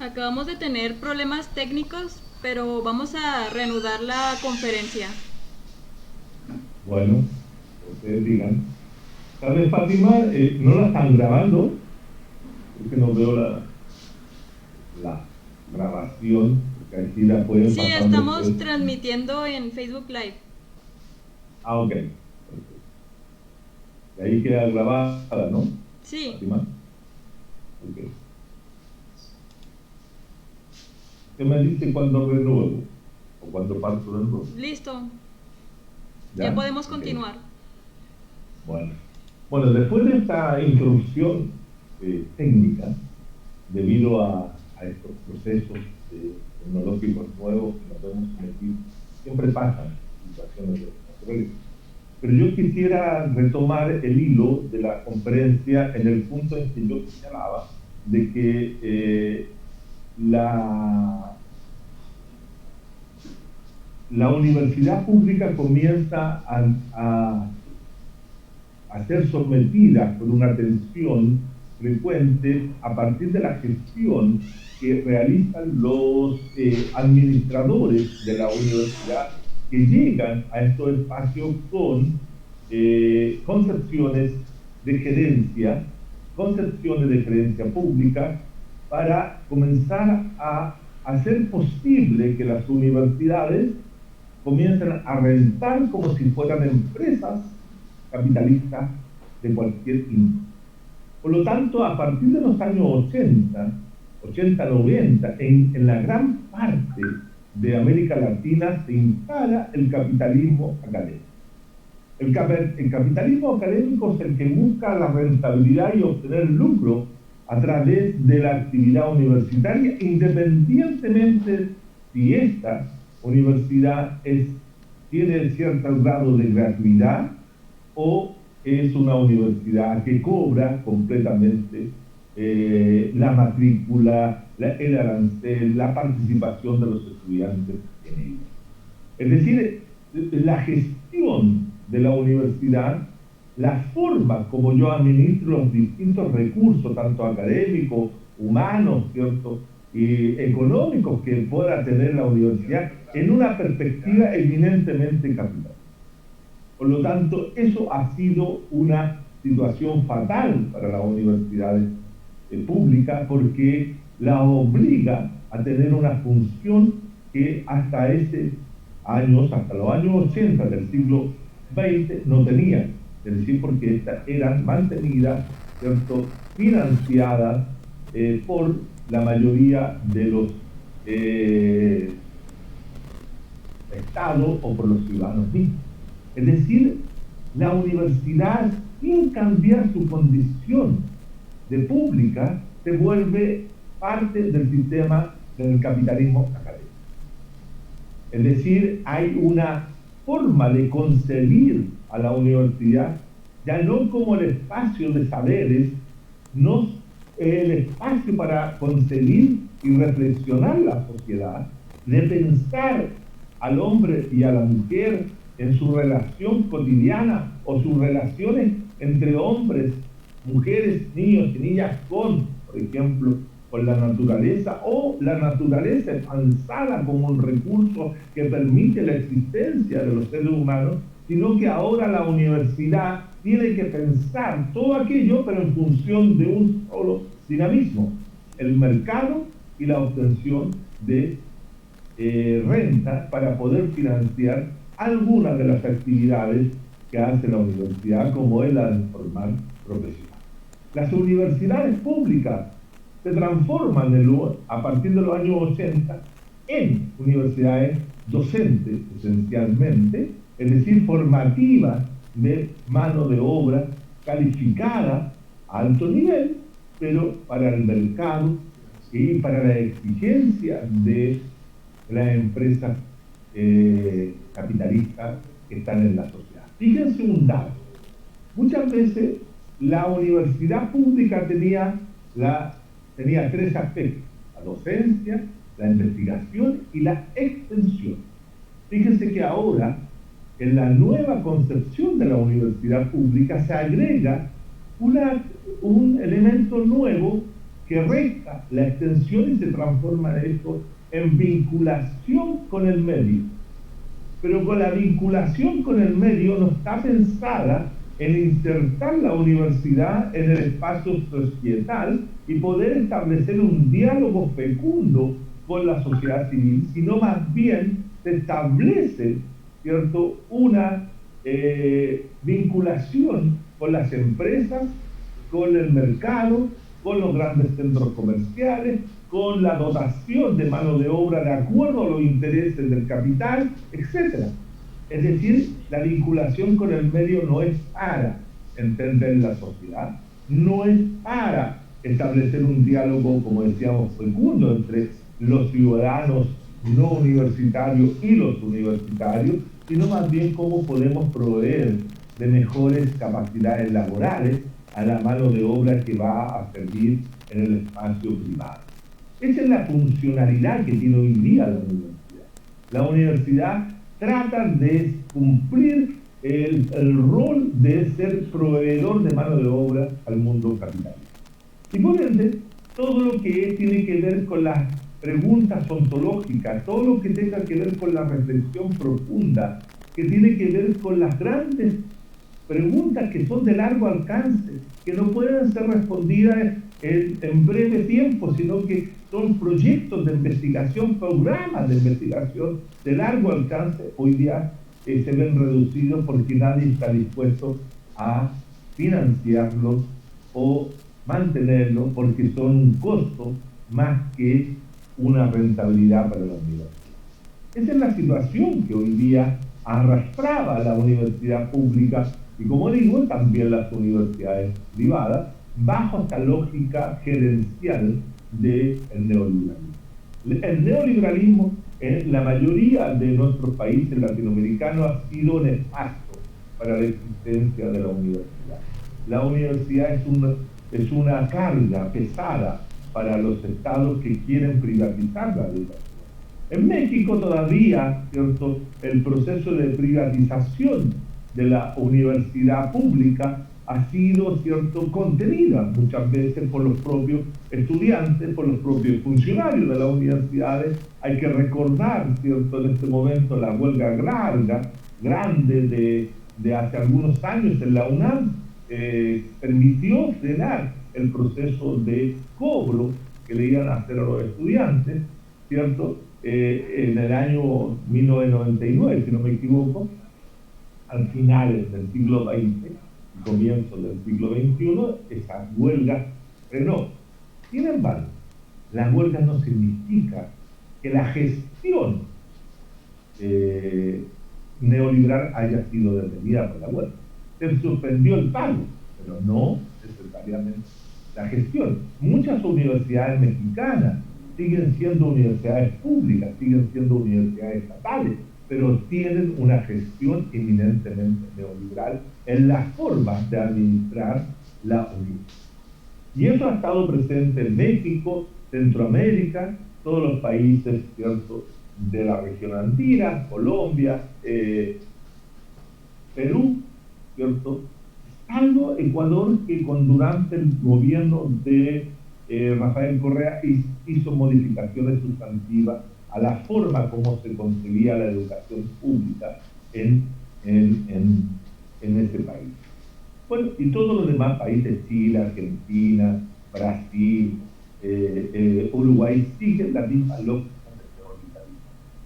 Acabamos de tener problemas técnicos, pero vamos a reanudar la conferencia. Bueno, ustedes digan. ¿Sabes, Fátima? ¿No la están grabando? Es que no veo la grabación, porque ahí sí la pueden Sí, pasar estamos después. transmitiendo en Facebook Live. Ah, ok. Perfecto. Y ahí queda grabada, ¿no, Sí, Fátima? Ok. ¿Qué me dice cuando renuevo? ¿O cuando parto de nuevo? listo. Ya ¿Ya? podemos Ok. continuar. Bueno. Bueno, después de esta introducción técnica, debido a estos procesos tecnológicos nuevos que nos hemos sometido, siempre pasan situaciones de esta naturaleza. Pero yo quisiera retomar el hilo de la conferencia en el punto en que yo señalaba de que la universidad pública comienza a ser sometida por una atención frecuente a partir de la gestión que realizan los administradores de la universidad, que llegan a estos espacios con concepciones de gerencia pública, para comenzar a hacer posible que las universidades comiencen a rentar como si fueran empresas capitalistas de cualquier índole. Por lo tanto, a partir de los años 90, en la gran parte de América Latina se instala el capitalismo académico. El capitalismo académico es el que busca la rentabilidad y obtener lucro a través de la actividad universitaria, independientemente si esta universidad tiene cierto grado de gratuidad o es una universidad que cobra completamente la matrícula, el arancel, la participación de los estudiantes en ella. Es decir, la gestión de la universidad, la forma como yo administro los distintos recursos, tanto académicos, humanos, ¿cierto?, y económicos que pueda tener la universidad, en una perspectiva eminentemente capitalista. Por lo tanto, eso ha sido una situación fatal para las universidades públicas, porque la obliga a tener una función que hasta los años 80 del siglo XX no tenía. Es decir, porque estas eran mantenidas, ¿cierto?, financiadas por la mayoría de los estados o por los ciudadanos mismos. Es decir, la universidad, sin cambiar su condición de pública, se vuelve parte del sistema del capitalismo académico. Es decir, hay una forma de concebir a la universidad, ya no como el espacio de saberes, no el espacio para concebir y reflexionar la sociedad, de pensar al hombre y a la mujer en su relación cotidiana o sus relaciones entre hombres, mujeres, niños y niñas por ejemplo, con la naturaleza, o la naturaleza pensada como un recurso que permite la existencia de los seres humanos, sino que ahora la universidad tiene que pensar todo aquello, pero en función de un solo dinamismo: el mercado y la obtención de renta para poder financiar algunas de las actividades que hace la universidad, como es la de formar profesionales. Las universidades públicas se transforman a partir de los años 80 en universidades docentes, esencialmente, es decir, formativas de mano de obra calificada a alto nivel, pero para el mercado y para la exigencia de las empresas capitalistas que están en la sociedad. Fíjense un dato: muchas veces la universidad pública tenía tres aspectos: la docencia, la investigación y la extensión. Fíjense que ahora, en la nueva concepción de la universidad pública, se agrega un elemento nuevo que resta la extensión y se transforma esto en vinculación con el medio. Pero con la vinculación con el medio no está pensada en insertar la universidad en el espacio societal y poder establecer un diálogo fecundo con la sociedad civil, sino más bien se establece, ¿cierto?, una vinculación con las empresas, con el mercado, con los grandes centros comerciales, con la dotación de mano de obra de acuerdo a los intereses del capital, etc. Es decir, la vinculación con el medio no es para entender la sociedad, no es para establecer un diálogo, como decíamos, fecundo entre los ciudadanos no universitarios y los universitarios, sino más bien cómo podemos proveer de mejores capacidades laborales a la mano de obra que va a servir en el espacio privado. Esa es la funcionalidad que tiene hoy día la universidad. La universidad trata de cumplir el rol de ser proveedor de mano de obra al mundo capitalista. Y por ende, todo lo que tiene que ver con las preguntas ontológicas, todo lo que tenga que ver con la reflexión profunda, que tiene que ver con las grandes preguntas que son de largo alcance, que no pueden ser respondidas en breve tiempo, sino que son proyectos de investigación, programas de investigación de largo alcance, hoy día se ven reducidos porque nadie está dispuesto a financiarlos o mantenerlos porque son un costo más que una rentabilidad para la universidad. Esa es la situación que hoy día arrastraba la universidad pública y, como digo, también las universidades privadas, bajo esta lógica gerencial del neoliberalismo. El neoliberalismo en la mayoría de nuestros países latinoamericanos ha sido nefasto para la existencia de la universidad. La universidad es una carga pesada para los estados que quieren privatizar la educación. En México todavía, ¿cierto?, el proceso de privatización de la universidad pública ha sido, ¿cierto?, contenida muchas veces por los propios estudiantes, por los propios funcionarios de las universidades. Hay que recordar, ¿cierto?, en este momento la huelga grande de hace algunos años en la UNAM permitió frenar el proceso de cobro que le iban a hacer a los estudiantes, ¿cierto?, en el año 1999, si no me equivoco, al finales del siglo XX y comienzos del siglo XXI, esa huelga frenó. Sin embargo, la huelga no significa que la gestión neoliberal haya sido detenida por la huelga. Se suspendió el pago, pero no necesariamente la gestión. Muchas universidades mexicanas siguen siendo universidades públicas, siguen siendo universidades estatales, pero tienen una gestión eminentemente neoliberal en la forma de administrar la universidad. Y eso ha estado presente en México, Centroamérica, todos los países, ¿cierto?, de la región andina, Colombia, Perú, ¿cierto?, salvo Ecuador, que durante el gobierno de Rafael Correa hizo modificaciones sustantivas a la forma como se concebía la educación pública en este país. Bueno, y todos los demás países, Chile, Argentina, Brasil, Uruguay, siguen la misma lógica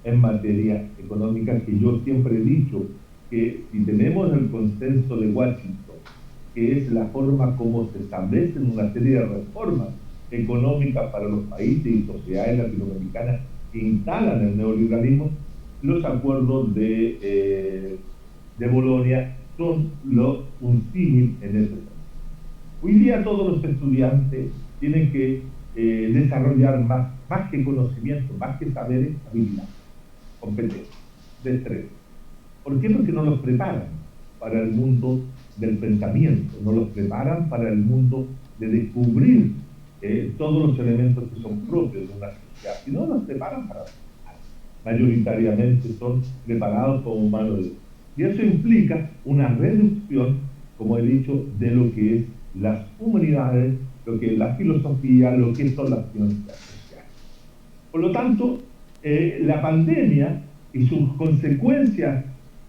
en materia económica, que yo siempre he dicho que si tenemos el consenso de Washington, que es la forma como se establecen una serie de reformas económicas para los países y sociedades latinoamericanas que instalan el neoliberalismo, los acuerdos de Bolonia son un símil en ese sentido. Hoy día todos los estudiantes tienen que desarrollar más que conocimiento, más que saberes, habilidades, competencias, destrezas. ¿Por qué? Porque no los preparan para el mundo del pensamiento, no los preparan para el mundo de descubrir todos los elementos que son propios de una sociedad, sino los preparan para mayoritariamente son preparados como mano de obra. Y eso implica una reducción, como he dicho, de lo que es las humanidades lo que es la filosofía, lo que son las ciencias sociales. Por lo tanto, la pandemia y sus consecuencias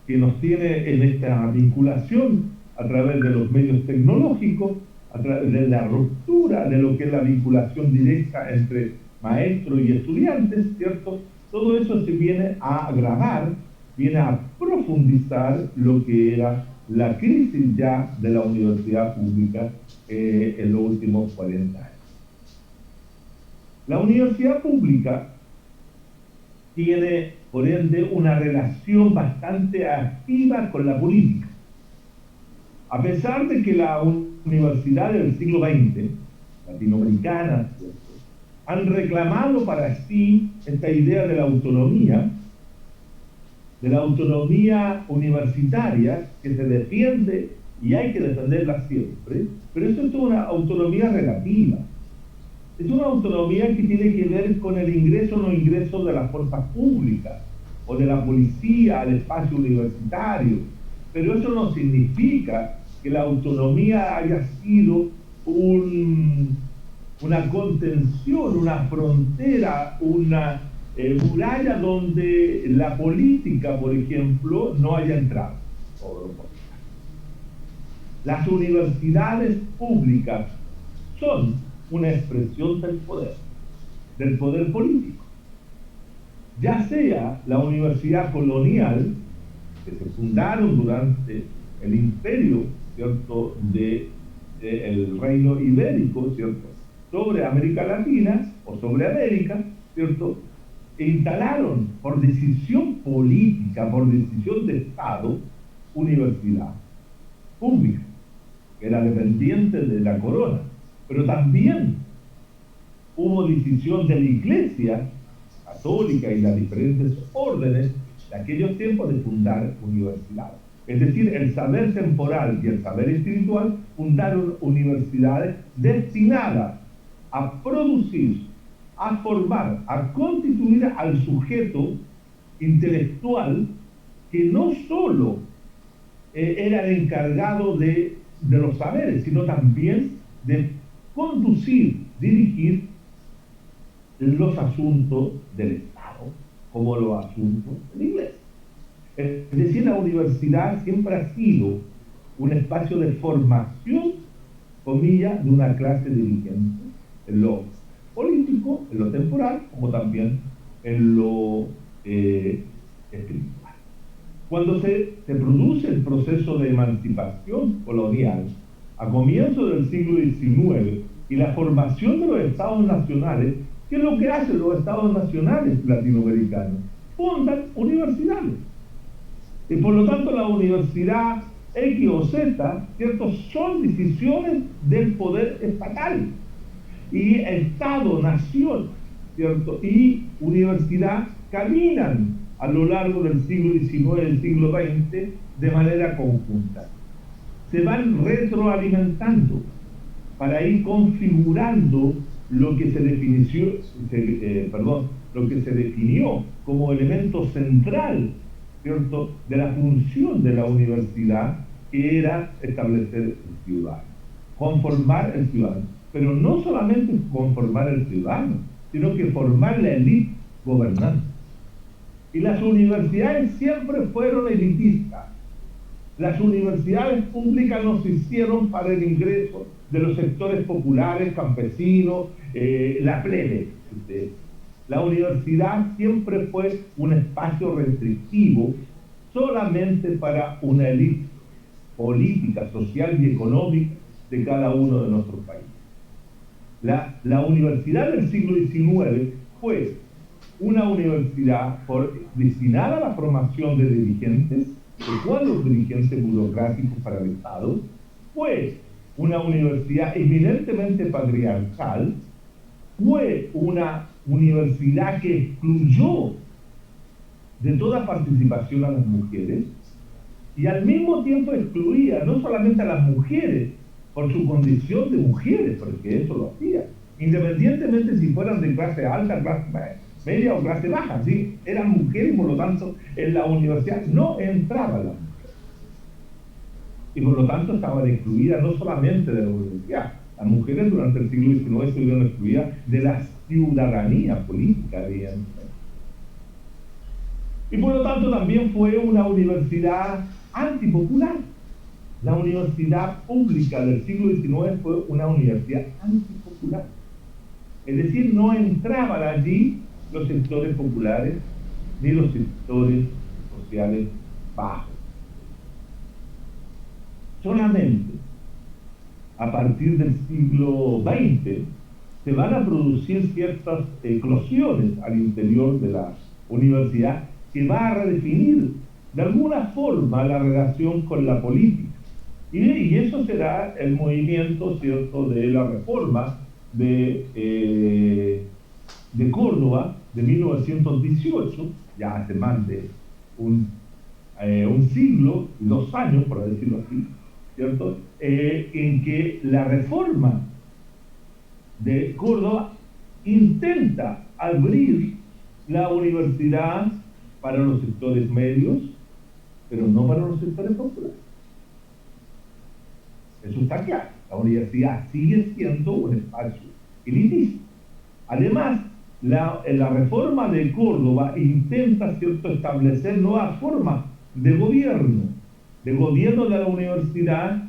que nos tiene en esta vinculación a través de los medios tecnológicos, a través de la ruptura de lo que es la vinculación directa entre maestros y estudiantes, ¿cierto? Todo eso se viene a agravar, viene a profundizar lo que era la crisis ya de la universidad pública en los últimos 40 años. La universidad pública tiene, por ende, una relación bastante activa con la política. A pesar de que las universidades del siglo XX, latinoamericanas, ¿cierto?, han reclamado para sí esta idea de la autonomía universitaria, que se defiende y hay que defenderla siempre, pero eso es una autonomía relativa. Es una autonomía que tiene que ver con el ingreso o no ingreso de las fuerzas públicas o de la policía al espacio universitario, pero eso no significa que la autonomía haya sido una contención, una frontera, una muralla donde la política, por ejemplo, no haya entrado. Las universidades públicas son una expresión del poder político. Ya sea la universidad colonial, que se fundaron durante el imperio, ¿cierto?, el reino ibérico, ¿cierto?, sobre América Latina o sobre América, ¿cierto?, e instalaron por decisión política, por decisión de Estado, universidad pública, que era dependiente de la corona. Pero también hubo decisión de la Iglesia católica y las diferentes órdenes de aquellos tiempos de fundar universidades. Es decir, el saber temporal y el saber espiritual fundaron universidades destinadas a producir, a formar, a constituir al sujeto intelectual que no solo era el encargado de los saberes, sino también de conducir, dirigir los asuntos del Estado, como los asuntos de la Iglesia. Es decir, la universidad siempre ha sido un espacio de formación, comillas, de una clase dirigente, en lo político, en lo temporal, como también en lo espiritual. Cuando se produce el proceso de emancipación colonial, a comienzos del siglo XIX, y la formación de los estados nacionales, ¿qué es lo que hacen los estados nacionales latinoamericanos? Fundan universidades. Y por lo tanto la universidad X o Z, ¿cierto?, son decisiones del poder estatal. Y Estado, nación, ¿cierto?, y universidad caminan a lo largo del siglo XIX y del siglo XX de manera conjunta. Se van retroalimentando para ir configurando lo que se definió como elemento central, ¿cierto?, de la función de la universidad, que era establecer el ciudadano, conformar el ciudadano. Pero no solamente conformar el ciudadano, sino que formar la élite gobernante. Y las universidades siempre fueron elitistas. Las universidades públicas no se hicieron para el ingreso de los sectores populares, campesinos, la plebe. La universidad siempre fue un espacio restrictivo solamente para una élite política, social y económica de cada uno de nuestros países. La universidad del siglo XIX fue una universidad destinada a la formación de dirigentes, de cuadros dirigentes burocráticos para el Estado. Fue una universidad eminentemente patriarcal. Fue una universidad que excluyó de toda participación a las mujeres, y al mismo tiempo excluía no solamente a las mujeres por su condición de mujeres, porque eso lo hacía, independientemente si fueran de clase alta, clase media o clase baja, ¿sí?, eran mujeres y por lo tanto en la universidad no entraban las mujeres. Y por lo tanto estaban excluidas no solamente de la universidad, Las mujeres durante el siglo XIX se vieron excluidas de la ciudadanía política, evidentemente. Y por lo tanto también fue una universidad antipopular. La universidad pública del siglo XIX fue una universidad antipopular. Es decir, no entraban allí los sectores populares ni los sectores sociales bajos. Solamente a partir del siglo XX se van a producir ciertas eclosiones al interior de la universidad que va a redefinir de alguna forma la relación con la política. Y eso será el movimiento, ¿cierto?, de la reforma de Córdoba de 1918, ya hace más de un siglo y 2 años, por decirlo así, ¿cierto?, en que la reforma de Córdoba intenta abrir la universidad para los sectores medios, pero no para los sectores populares. Eso está claro. La universidad sigue siendo un espacio elitista. Además, la reforma de Córdoba intenta, ¿cierto?, establecer nuevas formas de gobierno de la universidad,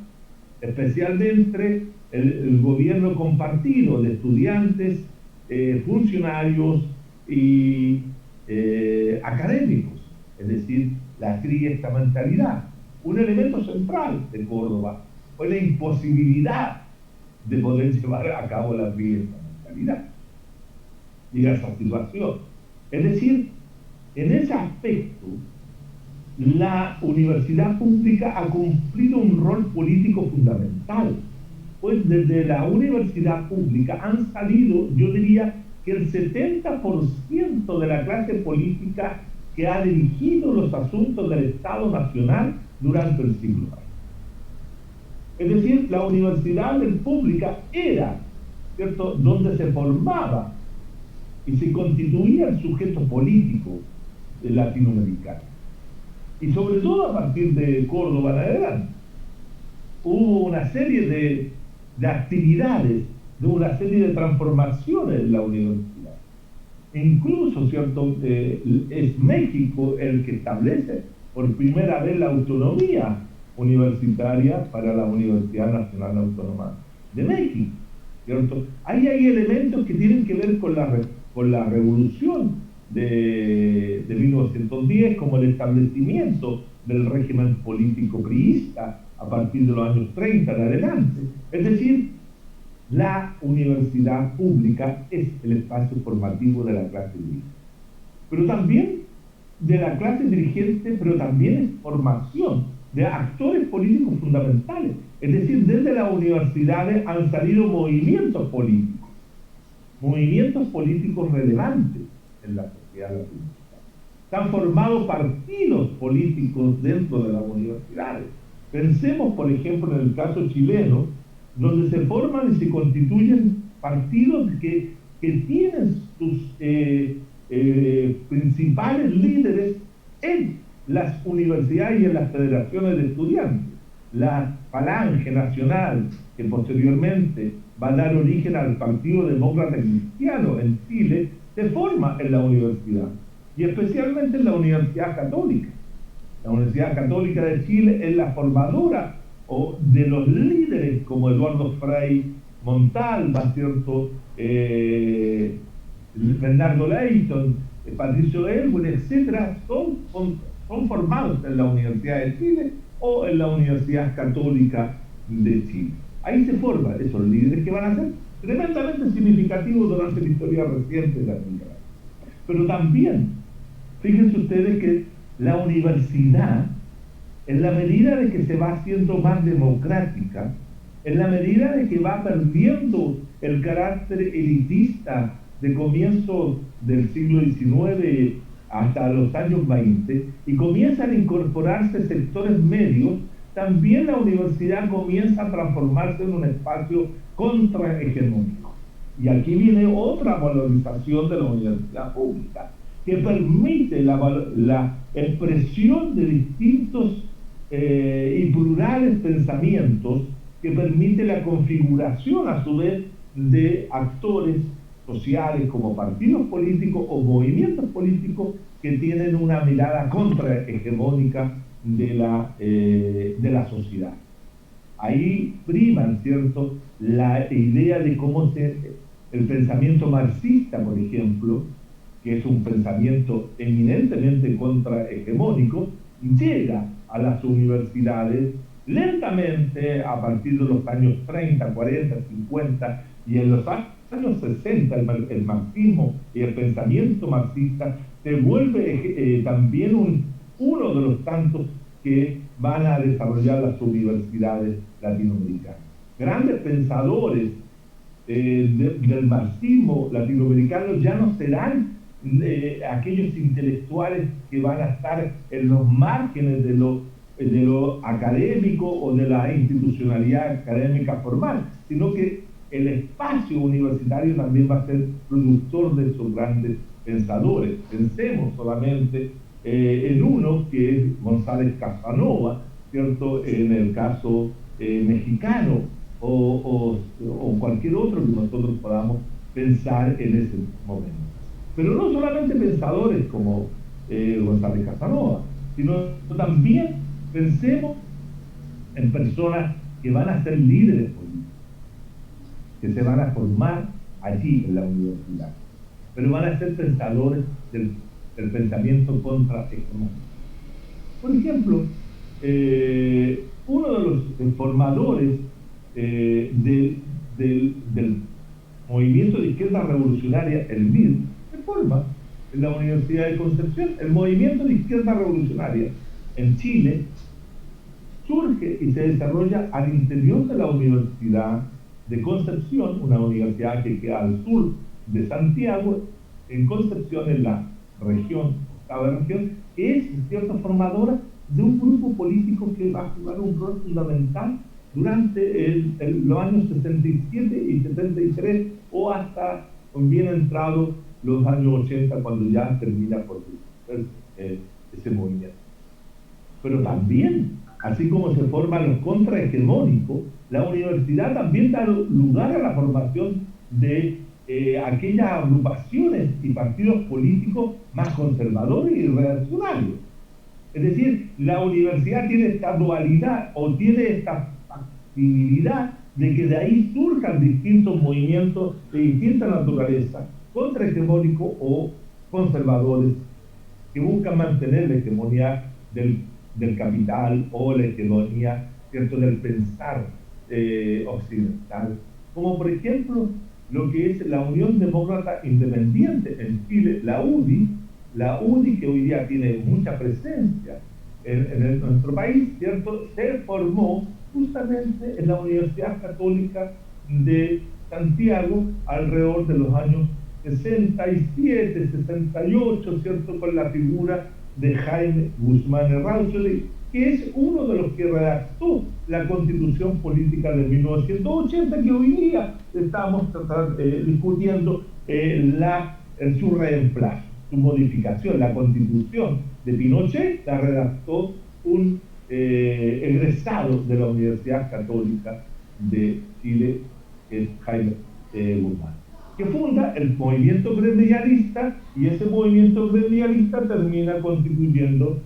especialmente el gobierno compartido de estudiantes, funcionarios y académicos, es decir, la triestamentalidad. Un elemento central de Córdoba fue la imposibilidad de poder llevar a cabo la triestamentalidad y esa situación. Es decir, en ese aspecto, la universidad pública ha cumplido un rol político fundamental, pues desde la universidad pública han salido, yo diría, que el 70% de la clase política que ha dirigido los asuntos del Estado Nacional durante el siglo XX. Es decir, la universidad pública era, ¿cierto?, donde se formaba y se constituía el sujeto político latinoamericano. Y sobre todo a partir de Córdoba en adelante, hubo una serie de actividades, de una serie de transformaciones en la universidad. E incluso, ¿cierto?, es México el que establece por primera vez la autonomía universitaria para la Universidad Nacional Autónoma de México, ¿cierto? Ahí hay elementos que tienen que ver con la revolución de 1910, como el establecimiento del régimen político priista a partir de los años 30 en adelante. Es decir, la universidad pública es el espacio formativo de la clase dirigente, pero también de la clase dirigente, pero también es formación de actores políticos fundamentales. Es decir, desde las universidades han salido movimientos políticos relevantes en la sociedad latinoamericana. Se han formado partidos políticos dentro de las universidades. Pensemos, por ejemplo, en el caso chileno, donde se forman y se constituyen partidos que tienen sus principales líderes en las universidades y en las federaciones de estudiantes. La Falange Nacional, que posteriormente va a dar origen al Partido Demócrata Cristiano en Chile, se forma en la universidad, y especialmente en la Universidad Católica. La Universidad Católica de Chile es la formadora de los líderes como Eduardo Frei Montalva, ¿cierto?, Bernardo Leighton, Patricio Elwin, etcétera, son formados en la Universidad de Chile o en la Universidad Católica de Chile. Ahí se forman esos líderes que van a ser tremendamente significativos durante la historia reciente de la América. Pero también, fíjense ustedes que la universidad, en la medida de que se va haciendo más democrática, en la medida de que va perdiendo el carácter elitista de comienzo del siglo XIX hasta los años 20, y comienzan a incorporarse sectores medios, también la universidad comienza a transformarse en un espacio contrahegemónico. Y aquí viene otra valorización de la universidad pública, que permite la expresión de distintos y plurales pensamientos que permite la configuración a su vez de actores sociales como partidos políticos o movimientos políticos que tienen una mirada contrahegemónica de la sociedad. Ahí priman, ¿cierto?, la idea de cómo el pensamiento marxista, por ejemplo, que es un pensamiento eminentemente contrahegemónico, llega a las universidades lentamente a partir de los años 30, 40, 50, y en los años 60 el marxismo y el pensamiento marxista se vuelve también uno de los tantos que van a desarrollar las universidades latinoamericanas. Grandes pensadores del marxismo latinoamericano ya no serán aquellos intelectuales que van a estar en los márgenes de lo académico o de la institucionalidad académica formal, sino que el espacio universitario también va a ser productor de esos grandes pensadores. Pensemos solamente en uno que es González Casanova, ¿cierto?, en el caso mexicano, o cualquier otro que nosotros podamos pensar en ese momento. Pero no solamente pensadores como González Casanova, sino también pensemos en personas que van a ser líderes políticos, que se van a formar allí en la universidad, pero van a ser pensadores del pensamiento contrahegemónico. Por ejemplo, uno de los formadores del movimiento de izquierda revolucionaria, el MIR, se forma en la Universidad de Concepción. El movimiento de izquierda revolucionaria en Chile surge y se desarrolla al interior de la Universidad de Concepción, una universidad que queda al sur de Santiago, en Concepción, en la región, octava región, que es, cierto, formadora de un grupo político que va a jugar un rol fundamental durante los años 67 y 73 o hasta bien entrados los años 80, cuando ya termina por ese movimiento. Pero también, así como se forman los contrahegemónicos, la universidad también da lugar a la formación de aquellas agrupaciones y partidos políticos más conservadores y reaccionarios. Es decir, la universidad tiene esta dualidad o tiene esta factibilidad de que de ahí surjan distintos movimientos de distinta naturaleza, contrahegemónicos o conservadores, que buscan mantener la hegemonía del capital o la hegemonía, ¿cierto?, del pensar occidental, como por ejemplo lo que es la Unión Demócrata Independiente en Chile, la UDI que hoy día tiene mucha presencia en nuestro país, ¿cierto?, se formó justamente en la Universidad Católica de Santiago alrededor de los años 67, 68, ¿cierto?, con la figura de Jaime Guzmán Errázuriz, que es uno de los que redactó la Constitución Política de 1980, que hoy día estamos discutiendo su reemplazo, su modificación. La Constitución de Pinochet la redactó un egresado de la Universidad Católica de Chile, que es Jaime Guzmán, que funda el movimiento gremialista, y ese movimiento gremialista termina constituyendo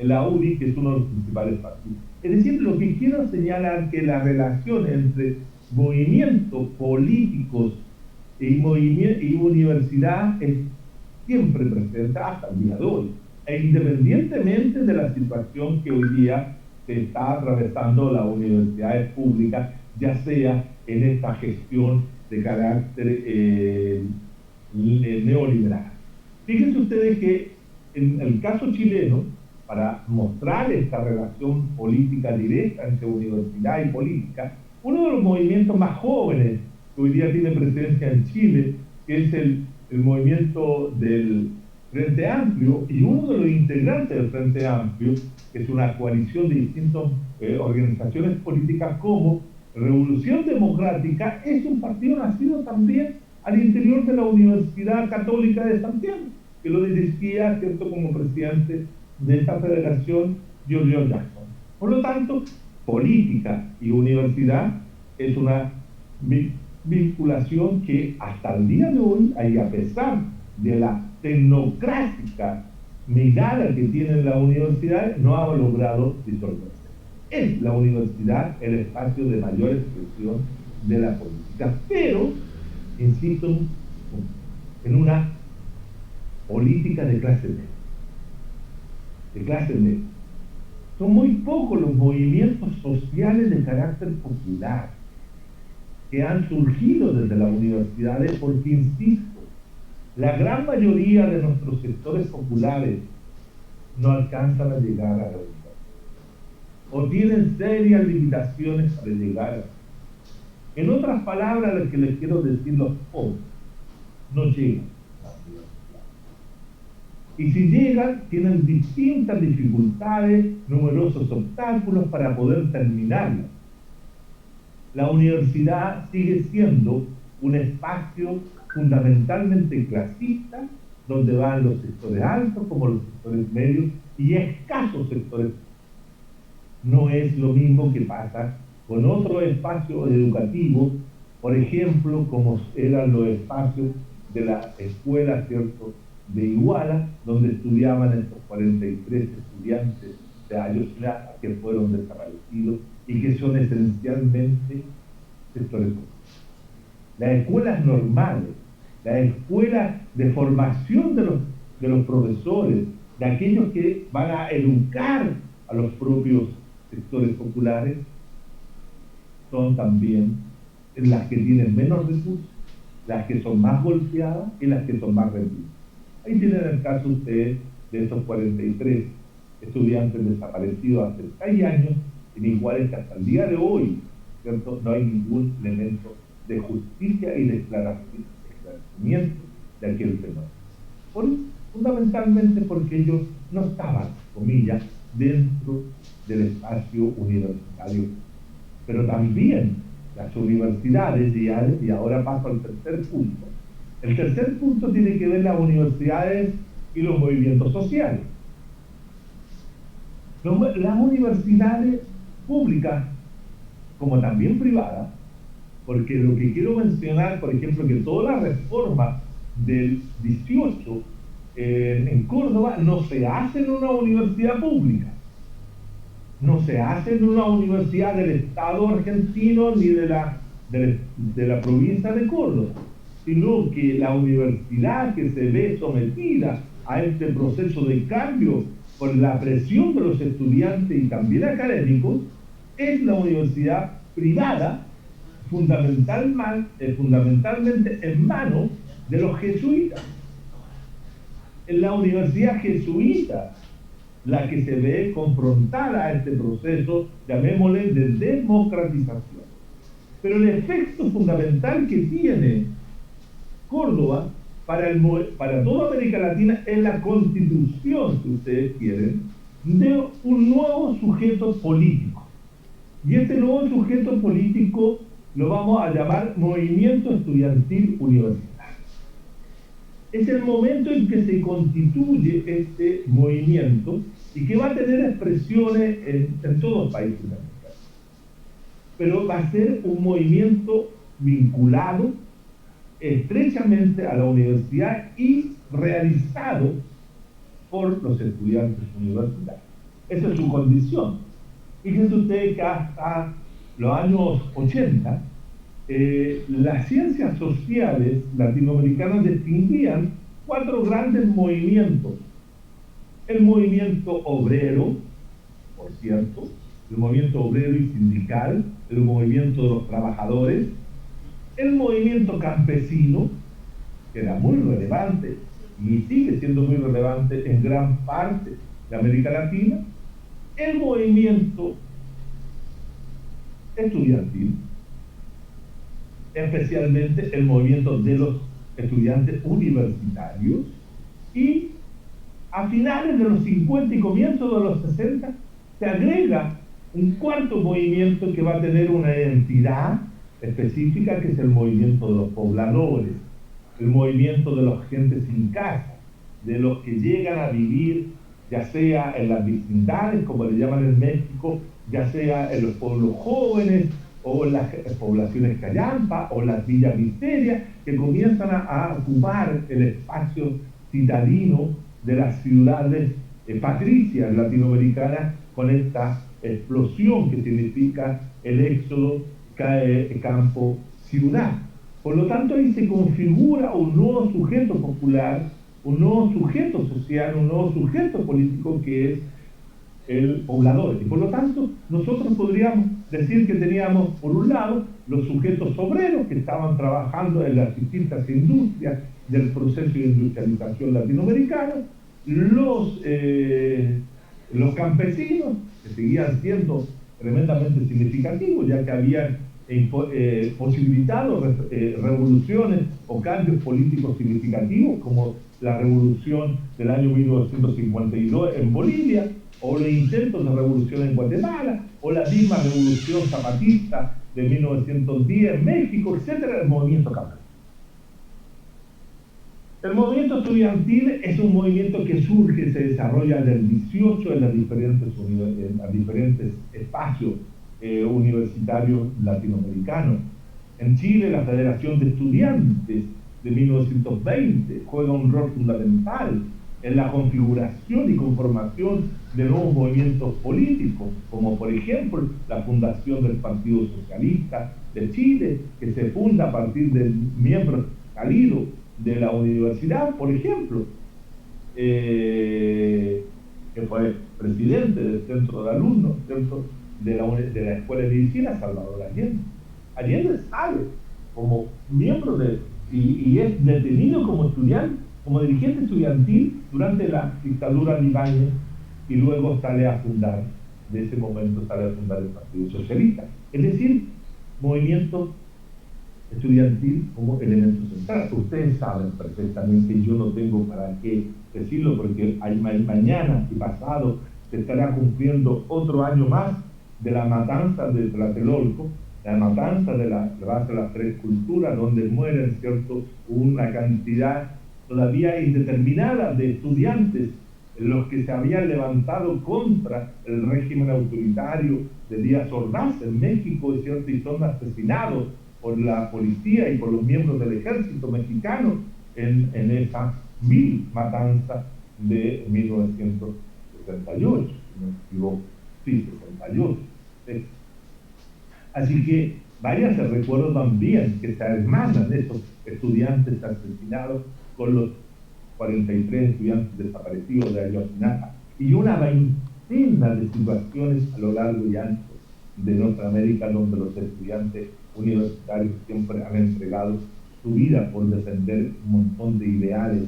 la UDI, que es uno de los principales partidos. Es decir, lo que quiero señalar que la relación entre movimientos políticos y universidad es siempre presente hasta el día de hoy, e independientemente de la situación que hoy día se está atravesando las universidades públicas, ya sea en esta gestión de carácter neoliberal. Fíjense ustedes que en el caso chileno, para mostrar esta relación política directa entre universidad y política, uno de los movimientos más jóvenes que hoy día tiene presencia en Chile, que es el movimiento del Frente Amplio, y uno de los integrantes del Frente Amplio, que es una coalición de distintas organizaciones políticas como Revolución Democrática, es un partido nacido también al interior de la Universidad Católica de Santiago, que lo dirigía, ¿cierto?, como presidente de esta federación, Giorgio Jackson. Por lo tanto, política y universidad es una vinculación que hasta el día de hoy, y a pesar de la tecnocrática mirada que tienen las universidades, no ha logrado disolverse. Es la universidad el espacio de mayor expresión de la política, pero, insisto, en una política de clase media. De clase media. Son muy pocos los movimientos sociales de carácter popular que han surgido desde las universidades, porque, insisto, la gran mayoría de nuestros sectores populares no alcanzan a llegar a la universidad, o tienen serias limitaciones para llegar a. En otras palabras, lo que les quiero decir, los pobres no llegan a la universidad. Y si llegan, tienen distintas dificultades, numerosos obstáculos para poder terminarla. La universidad sigue siendo un espacio fundamentalmente clasista, donde van los sectores altos como los sectores medios y escasos sectores. No es lo mismo que pasa con otros espacios educativos, por ejemplo, como eran los espacios de la escuela, ¿cierto?, de Iguala, donde estudiaban estos 43 estudiantes de Ayotzinapa que fueron desaparecidos y que son esencialmente sectores públicos. Las escuelas normales, las escuelas de formación de los profesores, de aquellos que van a educar a los propios sectores populares, son también las que tienen menos recursos, las que son más golpeadas y las que son más reprimidas. Ahí tienen el caso ustedes de estos 43 estudiantes desaparecidos hace 6 años, en iguales que hasta el día de hoy, ¿cierto?, no hay ningún elemento de justicia y de esclarecimiento de aquel fenómeno. Fundamentalmente porque ellos no estaban, comillas, dentro del espacio universitario. Pero también las universidades, y ahora paso al tercer punto. El tercer punto tiene que ver las universidades y los movimientos sociales. Las universidades públicas, como también privadas, porque lo que quiero mencionar, por ejemplo, que toda la reforma del 18 en Córdoba no se hace en una universidad pública, no se hace en una universidad del Estado argentino ni de la provincia de Córdoba, sino que la universidad que se ve sometida a este proceso de cambio por la presión de los estudiantes y también académicos es la universidad privada, fundamentalmente en manos de los jesuitas. En la universidad jesuita la que se ve confrontada a este proceso, llamémosle, de democratización. Pero el efecto fundamental que tiene Córdoba para toda América Latina es la constitución, si ustedes quieren, de un nuevo sujeto político. Y este nuevo sujeto político lo vamos a llamar Movimiento Estudiantil Universitario. Es el momento en que se constituye este movimiento y que va a tener expresiones en todo el país sudamericano. Pero va a ser un movimiento vinculado estrechamente a la universidad y realizado por los estudiantes universitarios. Esa es su condición. Fíjense ustedes que hasta los años 80, las ciencias sociales latinoamericanas distinguían 4 grandes movimientos. El movimiento obrero, por cierto, el movimiento obrero y sindical, el movimiento de los trabajadores, el movimiento campesino, que era muy relevante y sigue siendo muy relevante en gran parte de América Latina, el movimiento estudiantil, especialmente el movimiento de los estudiantes universitarios, y a finales de los 50 y comienzos de los 60 se agrega un cuarto movimiento que va a tener una identidad específica, que es el movimiento de los pobladores, el movimiento de los gentes sin casa, de los que llegan a vivir ya sea en las vecindades, como le llaman en México, ya sea en los pueblos jóvenes o en las poblaciones callampa o las villas misterias, que comienzan a ocupar el espacio citadino de las ciudades patricias latinoamericanas con esta explosión que significa el éxodo campo-ciudad. Por lo tanto, ahí se configura un nuevo sujeto popular, un nuevo sujeto social, un nuevo sujeto político que es el poblador. Y por lo tanto, nosotros podríamos decir que teníamos, por un lado, los sujetos obreros que estaban trabajando en las distintas industrias del proceso de industrialización latinoamericano, los campesinos, que seguían siendo tremendamente significativos, ya que habían posibilitado revoluciones o cambios políticos significativos, como la revolución del año 1952 en Bolivia, o los intentos de revolución en Guatemala, o la misma revolución zapatista de 1910 en México, etcétera, el movimiento campesino. El movimiento estudiantil es un movimiento que surge, se desarrolla del 18 en los diferentes espacios universitarios latinoamericanos. En Chile, la Federación de Estudiantes de 1920 juega un rol fundamental en la configuración y conformación de nuevos movimientos políticos, como por ejemplo la fundación del Partido Socialista de Chile, que se funda a partir de miembros salidos de la universidad, por ejemplo, que fue presidente del centro de alumnos, de la Escuela de Medicina, Salvador Allende. Allende sale como miembro y es detenido como estudiante, como dirigente estudiantil durante la dictadura de Ibáñez, y luego sale a fundar, de ese momento sale a fundar el Partido Socialista. Es decir, movimiento estudiantil como elemento central. Ustedes saben perfectamente, y yo no tengo para qué decirlo, porque mañana y pasado se estará cumpliendo otro año más de la matanza de Tlatelolco, la matanza de la base de las tres culturas, donde mueren, ¿cierto?, una cantidad todavía indeterminada de estudiantes, los que se habían levantado contra el régimen autoritario de Díaz Ordaz en México, ¿cierto?, y son asesinados por la policía y por los miembros del ejército mexicano en esa vil matanza de 1968, si no me equivoco, sí, 68. Sí. Así que váyase el recuerdo también que se hermanan esos estudiantes asesinados con los 43 estudiantes desaparecidos de Ayotzinapa, y una veintena de situaciones a lo largo y ancho de Norteamérica, donde los estudiantes universitarios siempre han entregado su vida por defender un montón de ideales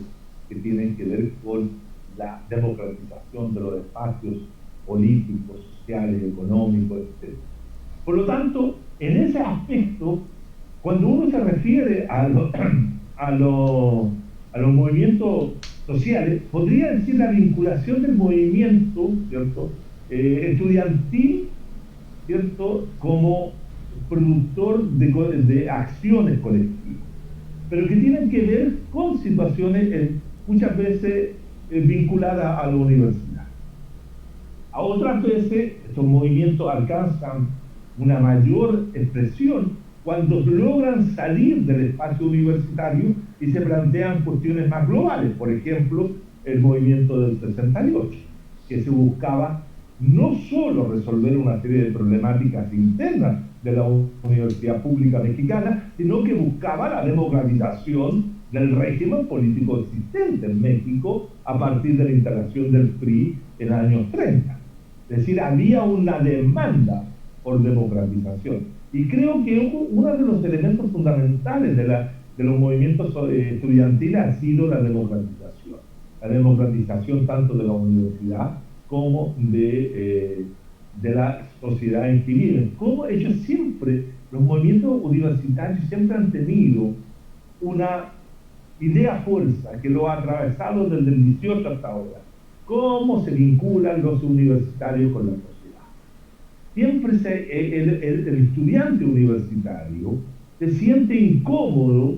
que tienen que ver con la democratización de los espacios políticos, sociales, económicos, etc. Por lo tanto, en ese aspecto, cuando uno se refiere a los movimientos sociales, podría decir la vinculación del movimiento, ¿cierto?, estudiantil, ¿cierto?, como productor de acciones colectivas, pero que tienen que ver con situaciones muchas veces vinculadas a la universidad. A otras veces estos movimientos alcanzan una mayor expresión cuando logran salir del espacio universitario y se plantean cuestiones más globales. Por ejemplo, el movimiento del 68, que se buscaba no solo resolver una serie de problemáticas internas de la Universidad Pública Mexicana, sino que buscaba la democratización del régimen político existente en México a partir de la instalación del PRI en los años 30. Es decir, había una demanda por democratización. Y creo que uno de los elementos fundamentales de los movimientos estudiantiles ha sido la democratización. La democratización tanto de la universidad como de la sociedad en civil. Como ellos siempre, los movimientos universitarios siempre han tenido una idea fuerza que lo ha atravesado desde el 18 hasta ahora. ¿Cómo se vinculan los universitarios con la sociedad? Siempre el estudiante universitario se siente incómodo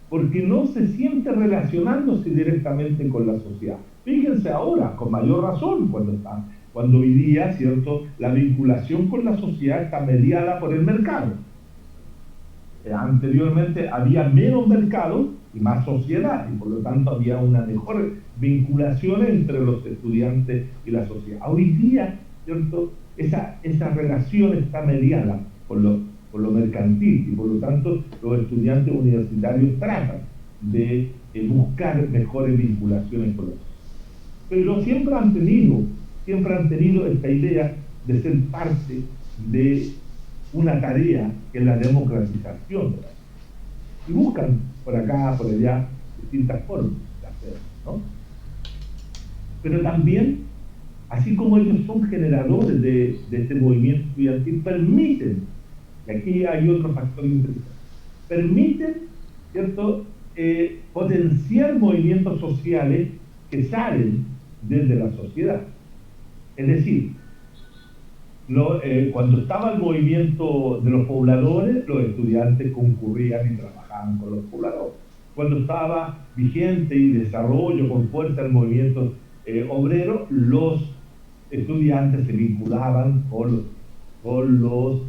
porque no se siente relacionándose directamente con la sociedad. Fíjense ahora, con mayor razón, cuando están cuando hoy día, ¿cierto?, la vinculación con la sociedad está mediada por el mercado. Anteriormente había menos mercado y más sociedad, y por lo tanto había una mejor vinculación entre los estudiantes y la sociedad. Hoy día, ¿cierto?, esa relación está mediada por lo mercantil, y por lo tanto los estudiantes universitarios tratan de buscar mejores vinculaciones con los sociedad. Pero siempre han tenido esta idea de ser parte de una tarea que es la democratización de la sociedad. Y buscan por acá, por allá, distintas formas de hacerlo, ¿no? Pero también, así como ellos son generadores de este movimiento estudiantil, permiten, y aquí hay otro factor interesante, permiten, ¿cierto?, potenciar movimientos sociales que salen desde la sociedad. Es decir, cuando estaba el movimiento de los pobladores, los estudiantes concurrían y trabajaban con los pobladores. Cuando estaba vigente y desarrollo con fuerza el movimiento obrero, los estudiantes se vinculaban con los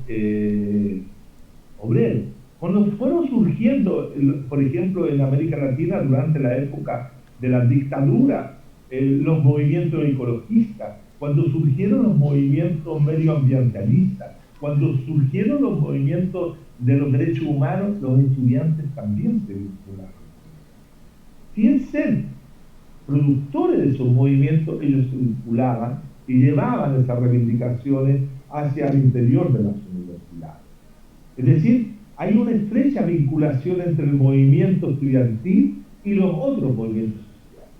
obreros. Cuando fueron surgiendo, por ejemplo, en América Latina durante la época de la dictadura, los movimientos ecologistas, cuando surgieron los movimientos medioambientalistas, cuando surgieron los movimientos de los derechos humanos, los estudiantes también se vincularon. Sin ser productores de esos movimientos, ellos se vinculaban y llevaban esas reivindicaciones hacia el interior de las universidades. Es decir, hay una estrecha vinculación entre el movimiento estudiantil y los otros movimientos sociales.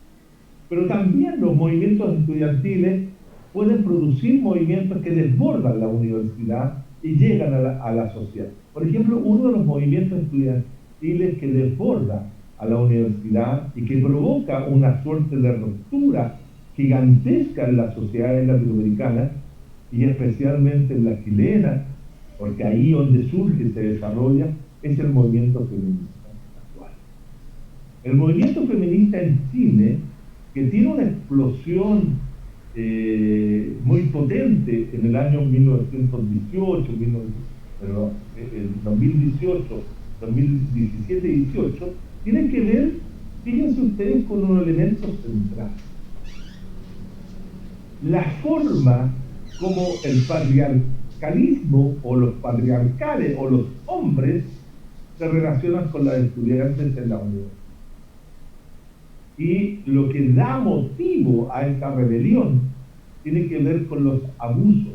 Pero también los movimientos estudiantiles pueden producir movimientos que desbordan la universidad y llegan a la sociedad. Por ejemplo, uno de los movimientos estudiantiles que desborda a la universidad y que provoca una suerte de ruptura gigantesca en las sociedades latinoamericanas y especialmente en la chilena, porque ahí donde surge y se desarrolla, es el movimiento feminista actual. El movimiento feminista en Chile, que tiene una explosión muy potente en el año 1918, pero en 2018, 2017 y 18, tienen que ver, fíjense ustedes, con un elemento central. La forma como el patriarcalismo o los patriarcales o los hombres se relacionan con las estudiantes en la universidad. Y lo que da motivo a esta rebelión tiene que ver con los abusos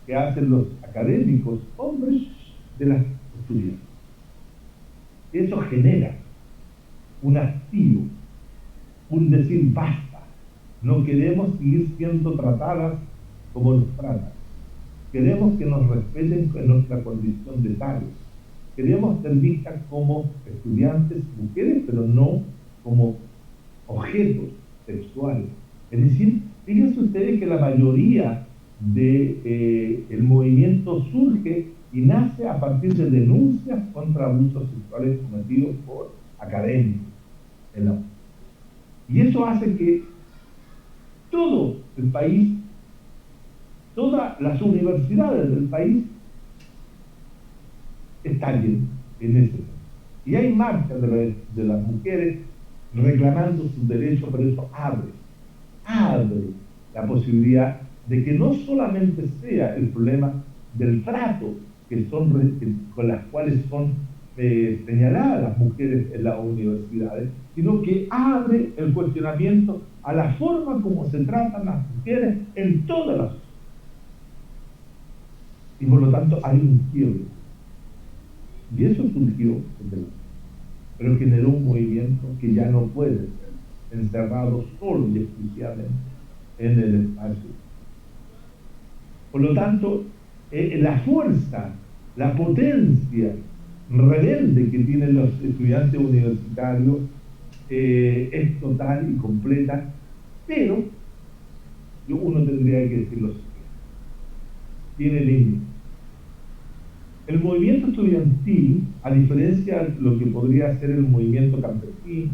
que hacen los académicos hombres de las estudiantes. Eso genera un hastío, un decir basta, no queremos seguir siendo tratadas como nos tratan, queremos que nos respeten en nuestra condición de tales, queremos ser vistas como estudiantes, mujeres, pero no como objetos sexuales. Es decir, fíjense ustedes que la mayoría del movimiento surge y nace a partir de denuncias contra abusos sexuales cometidos por académicos. Y eso hace que todo el país, todas las universidades del país estallen en ese tema. Y hay marchas de las mujeres reclamando sus derechos, pero eso abre la posibilidad de que no solamente sea el problema del trato con las cuales son señaladas las mujeres en las universidades, sino que abre el cuestionamiento a la forma como se tratan las mujeres en todas las sociedades. Y por lo tanto hay un quiebre. Y eso surgió pero generó un movimiento que ya no puede ser encerrado solo y exclusivamente en el espacio. Por lo tanto, la fuerza, la potencia rebelde que tienen los estudiantes universitarios es total y completa, pero uno tendría que decir lo siguiente: tiene límites. El movimiento estudiantil, a diferencia de lo que podría ser el movimiento campesino,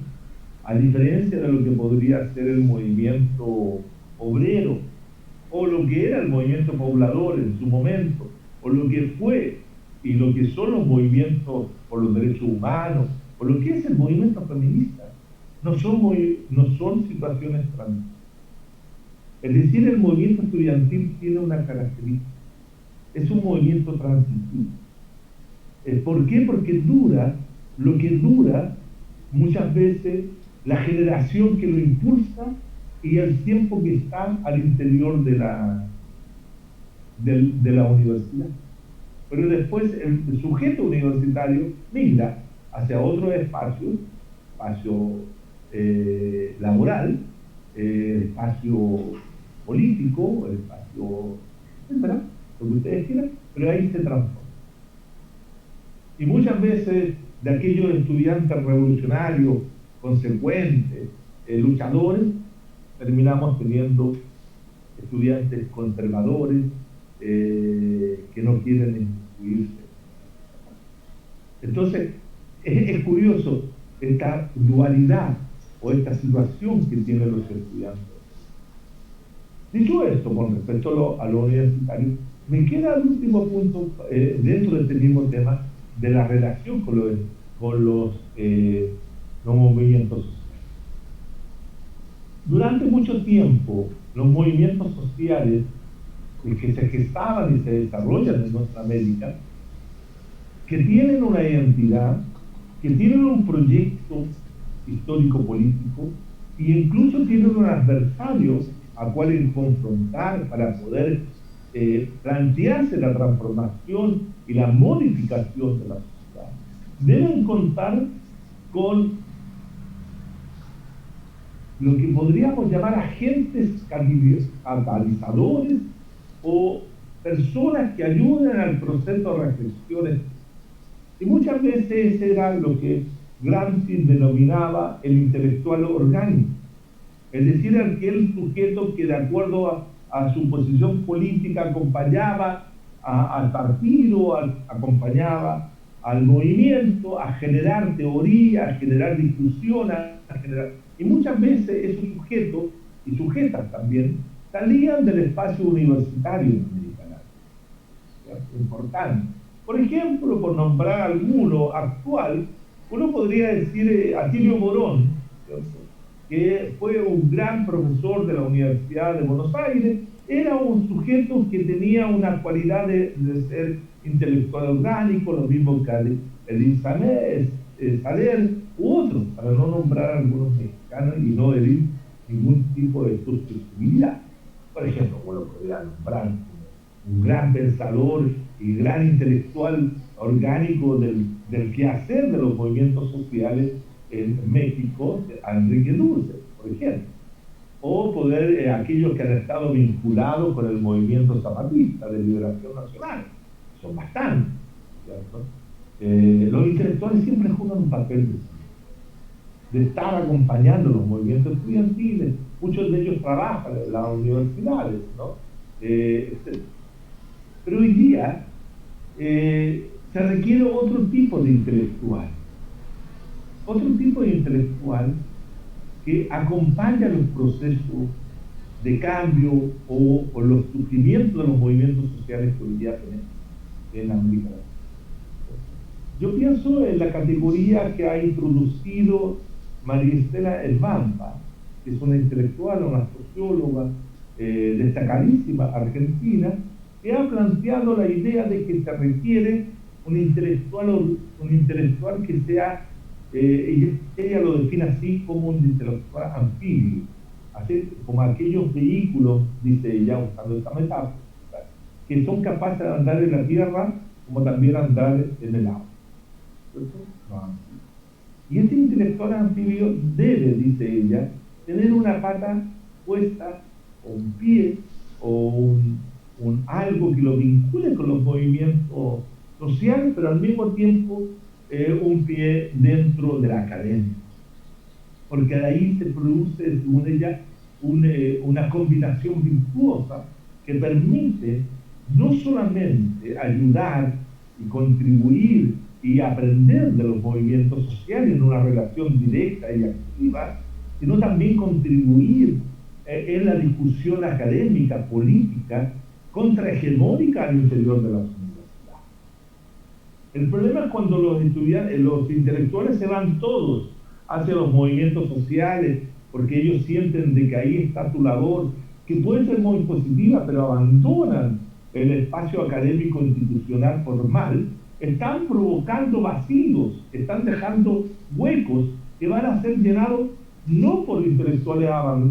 a diferencia de lo que podría ser el movimiento obrero o lo que era el movimiento poblador en su momento, o lo que fue y lo que son los movimientos por los derechos humanos, o lo que es el movimiento feminista, no son situaciones transitorias. Es decir, el movimiento estudiantil tiene una característica, es un movimiento transitivo. ¿Por qué? Porque dura lo que dura muchas veces la generación que lo impulsa y el tiempo que está al interior de la universidad. Pero después el sujeto universitario migra hacia otro espacio laboral, espacio político, espacio, etcétera, lo que ustedes quieran, pero ahí se transforma. Y muchas veces de aquellos estudiantes revolucionarios, consecuentes, luchadores, terminamos teniendo estudiantes conservadores que no quieren incluirse. Entonces, es curioso esta dualidad o esta situación que tienen los estudiantes. Dicho esto, con respecto a lo universitario, me queda el último punto dentro de este mismo tema de la relación con los movimientos sociales. Durante mucho tiempo, los movimientos sociales que se gestaban y se desarrollan en nuestra América, que tienen una identidad, que tienen un proyecto histórico-político e incluso tienen un adversario a cual confrontar para poder plantearse la transformación y la modificación de la sociedad, deben contar con lo que podríamos llamar agentes catalizadores o personas que ayuden al proceso de reflexiones. Y muchas veces ese era lo que Gramsci denominaba el intelectual orgánico, es decir, aquel sujeto que de acuerdo a su posición política acompañaba al partido, acompañaba al movimiento a generar teoría, a generar discusión, y muchas veces esos sujetos y sujetas también salían del espacio universitario americano. Importante. Por ejemplo, por nombrar alguno actual, uno podría decir Atilio Borón, ¿cierto?, que fue un gran profesor de la Universidad de Buenos Aires. Era un sujeto que tenía una cualidad de ser intelectual orgánico, lo mismo que Edith Saler u otros, para no nombrar a algunos mexicanos y no herir ningún tipo de susceptibilidad. Por ejemplo, uno podría nombrar un gran pensador y gran intelectual orgánico del quehacer de los movimientos sociales en México, a Enrique Dulce, por ejemplo. O poder aquellos que han estado vinculados con el movimiento zapatista de liberación nacional, son bastantes, ¿cierto? Los intelectuales siempre juegan un papel de estar acompañando los movimientos estudiantiles. Muchos de ellos trabajan en las universidades, ¿no? Pero hoy día se requiere otro tipo de intelectual, que acompaña los procesos de cambio o los surgimientos de los movimientos sociales que hoy día tenemos en América Latina. Yo pienso en la categoría que ha introducido María Estela Elvampa, que es una intelectual, una socióloga destacadísima argentina, que ha planteado la idea de que se requiere un intelectual que sea, ella lo define así como un intelectual anfibio, así como aquellos vehículos, dice ella usando esta metáfora, que son capaces de andar en la tierra como también andar en el agua. Y este intelectual anfibio debe, dice ella, tener una pata puesta, o un pie, o algo que lo vincule con los movimientos sociales, pero al mismo tiempo un pie dentro de la academia. Porque de ahí se produce, según ella, una combinación virtuosa que permite no solamente ayudar y contribuir y aprender de los movimientos sociales en una relación directa y activa, sino también contribuir es la discusión académica, política, contrahegemónica al interior de las universidades. El problema es cuando los estudiantes, los intelectuales se van todos hacia los movimientos sociales, porque ellos sienten de que ahí está tu labor, que puede ser muy positiva, pero abandonan el espacio académico institucional formal, están provocando vacíos, están dejando huecos que van a ser llenados no por intelectuales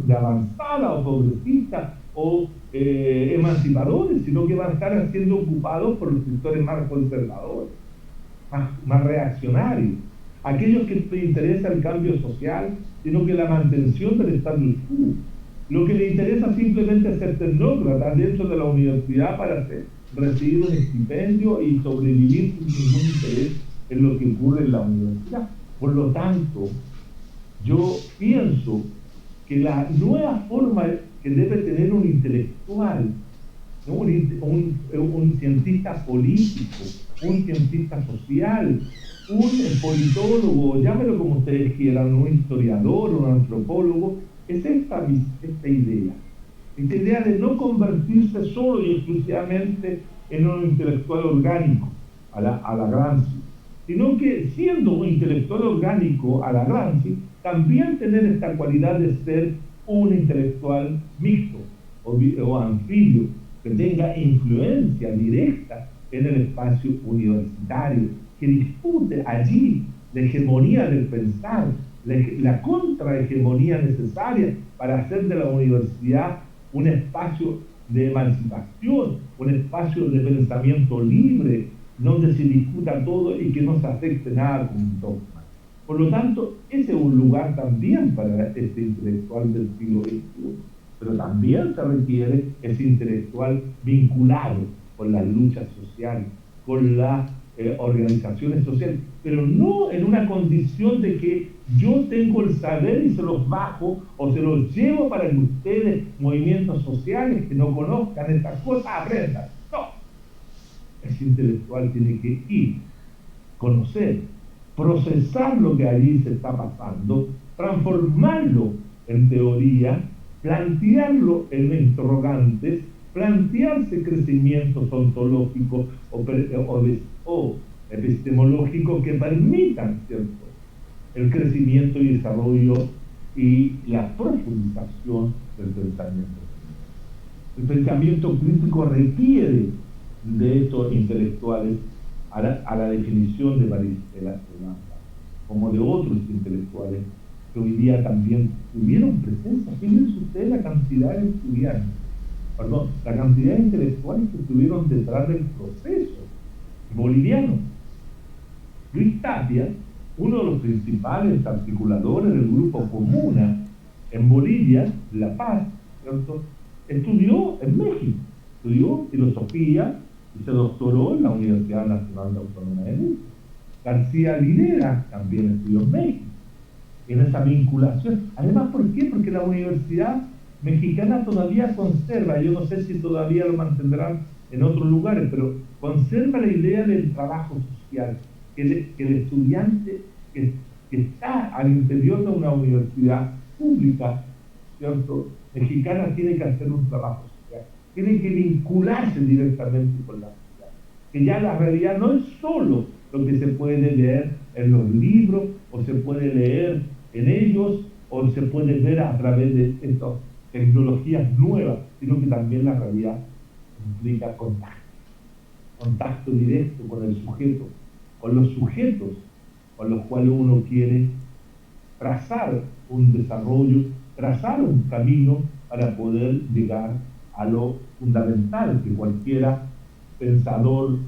de avanzada o progresistas o emancipadores, sino que van a estar siendo ocupados por los sectores más conservadores, más reaccionarios, aquellos que les interesa el cambio social, sino que la mantención del status quo. Lo que les interesa simplemente es ser tecnócratas dentro de la universidad para recibir un estipendio y sobrevivir sin ningún interés en lo que ocurre en la universidad. Por lo tanto, yo pienso que la nueva forma que debe tener un intelectual, ¿no? un cientista político, un cientista social, un politólogo, llámelo como ustedes quieran, un historiador, un antropólogo, es esta idea. Esta idea de no convertirse solo y exclusivamente en un intelectual orgánico a la Gramsci, sino que siendo un intelectual orgánico a la Gramsci, también tener esta cualidad de ser un intelectual mixto o anfibio, que tenga influencia directa en el espacio universitario, que dispute allí la hegemonía del pensar, la contrahegemonía necesaria para hacer de la universidad un espacio de emancipación, un espacio de pensamiento libre, donde se discuta todo y que no se afecte nada con un dogma. Por lo tanto, ese es un lugar también para este intelectual del siglo XXI, pero también se requiere ese intelectual vinculado con las luchas sociales, con las organizaciones sociales, pero no en una condición de que yo tengo el saber y se los bajo o se los llevo para que ustedes, movimientos sociales que no conozcan estas cosas, aprendan. No, ese intelectual tiene que ir, conocer, procesar lo que allí se está pasando, transformarlo en teoría, plantearlo en interrogantes, plantearse crecimientos ontológicos o epistemológicos que permitan, ¿cierto?, el crecimiento y desarrollo y la profundización del pensamiento. El pensamiento crítico requiere de estos intelectuales a la definición de Maristela Cervantes, como de otros intelectuales que hoy día también tuvieron presencia. Fíjense ustedes la cantidad de estudiantes, la cantidad de intelectuales que estuvieron detrás del proceso boliviano. Luis Tapia, uno de los principales articuladores del grupo Comuna en Bolivia, La Paz, ¿cierto?, estudió en México, estudió filosofía y se doctoró en la Universidad Nacional Autónoma de México. García Linera también estudió en México, en esa vinculación. Además, ¿por qué? Porque la universidad mexicana todavía conserva, yo no sé si todavía lo mantendrán en otros lugares, pero conserva la idea del trabajo social, que el estudiante que está al interior de una universidad pública, ¿cierto?, mexicana, tiene que hacer un trabajo social, tiene que vincularse directamente con la sociedad, que ya la realidad no es solo lo que se puede leer en los libros, o se puede leer en ellos, o se puede ver a través de estas tecnologías nuevas, sino que también la realidad implica contacto directo con el sujeto, con los sujetos con los cuales uno quiere trazar un desarrollo, trazar un camino para poder llegar a lo fundamental que cualquiera pensador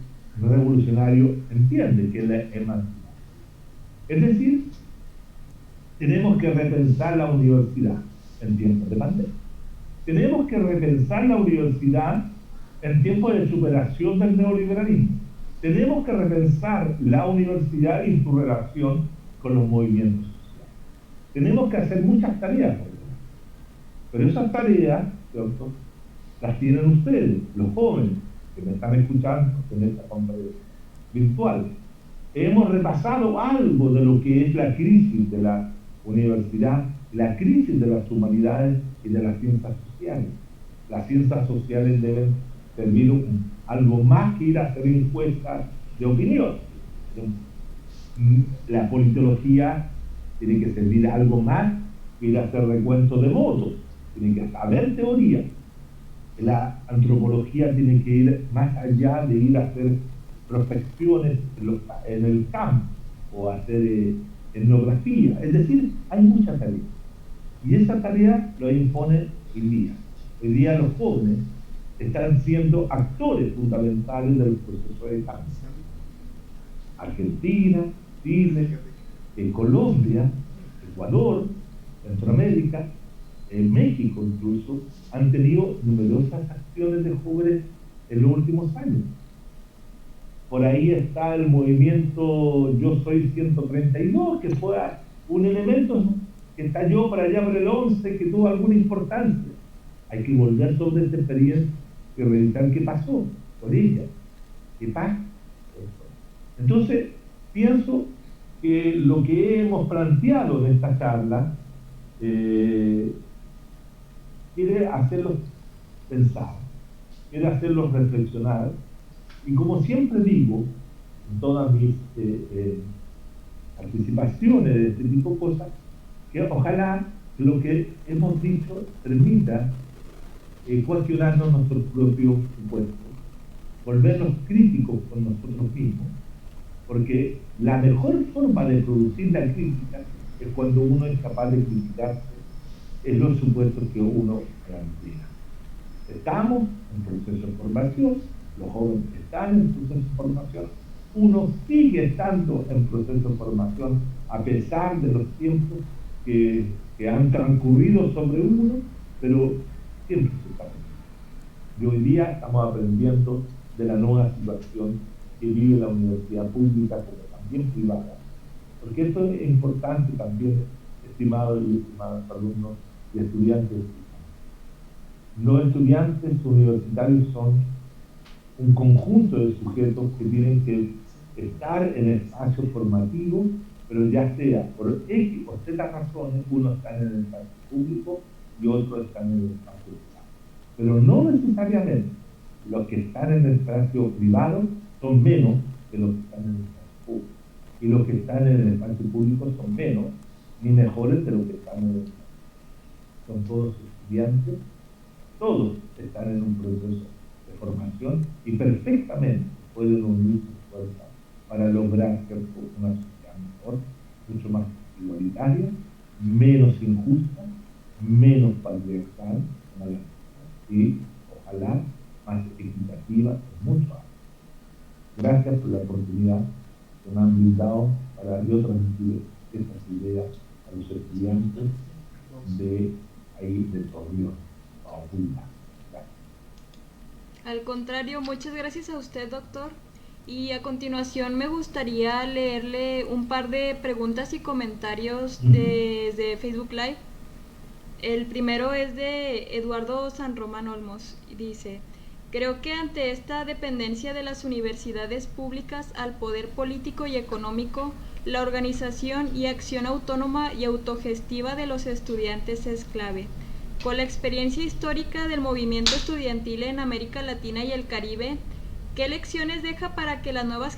revolucionario entiende, que es la emancipación. Es decir, tenemos que repensar la universidad en tiempos de pandemia. Tenemos que repensar la universidad en tiempos de superación del neoliberalismo. Tenemos que repensar la universidad y su relación con los movimientos sociales. Tenemos que hacer muchas tareas, pero esas tareas, ¿cierto?, las tienen ustedes, los jóvenes que me están escuchando en esta conferencia virtual. Hemos repasado algo de lo que es la crisis de la universidad la crisis de las humanidades y de las ciencias sociales. Las ciencias sociales deben servir algo más que ir a hacer encuestas de opinión. La politología tiene que servir algo más que ir a hacer recuentos de votos, tiene que saber teoría. La antropología tiene que ir más allá de ir a hacer prospecciones en el campo o hacer etnografía. Es decir, hay mucha tarea. Y esa tarea lo impone hoy día. Hoy día los jóvenes están siendo actores fundamentales del proceso de cambio. Argentina, Chile, Colombia, Ecuador, Centroamérica, México incluso, han tenido numerosas acciones de jóvenes en los últimos años. Por ahí está el movimiento Yo Soy 132, que fue un elemento que estalló para allá por el 11, que tuvo alguna importancia. Hay que volver sobre esta experiencia y revisar qué pasó con ella, qué pasa. Entonces, pienso que lo que hemos planteado en esta charla quiere hacerlos pensar, quiere hacerlos reflexionar, y como siempre digo, en todas mis participaciones de este tipo de cosas, que ojalá lo que hemos dicho permita cuestionarnos nuestros propios supuestos, volvernos críticos con nosotros mismos, porque la mejor forma de producir la crítica es cuando uno es capaz de criticarse en los supuestos que uno plantea. Estamos en proceso de formación, los jóvenes están en proceso de formación, uno sigue estando en proceso de formación a pesar de los tiempos que han transcurrido sobre uno, pero siempre se está aprendiendo. Y hoy día estamos aprendiendo de la nueva situación que vive la universidad pública como también privada, porque esto es importante también, estimados y estimados alumnos y estudiantes. Los estudiantes universitarios son un conjunto de sujetos que tienen que estar en el espacio formativo, pero ya sea por X o Z razones, unos están en el espacio público y otros están en el espacio privado. Pero no necesariamente los que están en el espacio privado son menos que los que están en el espacio público. Y los que están en el espacio público son menos ni mejores de los que están en el espacio. Son todos estudiantes, todos están en un proceso de formación y perfectamente pueden unir sus fuerzas para lograr una sociedad mejor, mucho más igualitaria, menos injusta, menos patriarcal, y ojalá más equitativa en mucho más. Gracias por la oportunidad que me han brindado para yo transmitir estas ideas a los estudiantes de ahí de Torreón. Al contrario, muchas gracias a usted, doctor. Y a continuación me gustaría leerle un par de preguntas y comentarios desde Facebook Live. El primero es de Eduardo San Román Olmos y dice: creo que ante esta dependencia de las universidades públicas al poder político y económico, la organización y acción autónoma y autogestiva de los estudiantes es clave. Con la experiencia histórica del movimiento estudiantil en América Latina y el Caribe, ¿qué lecciones deja para las nuevas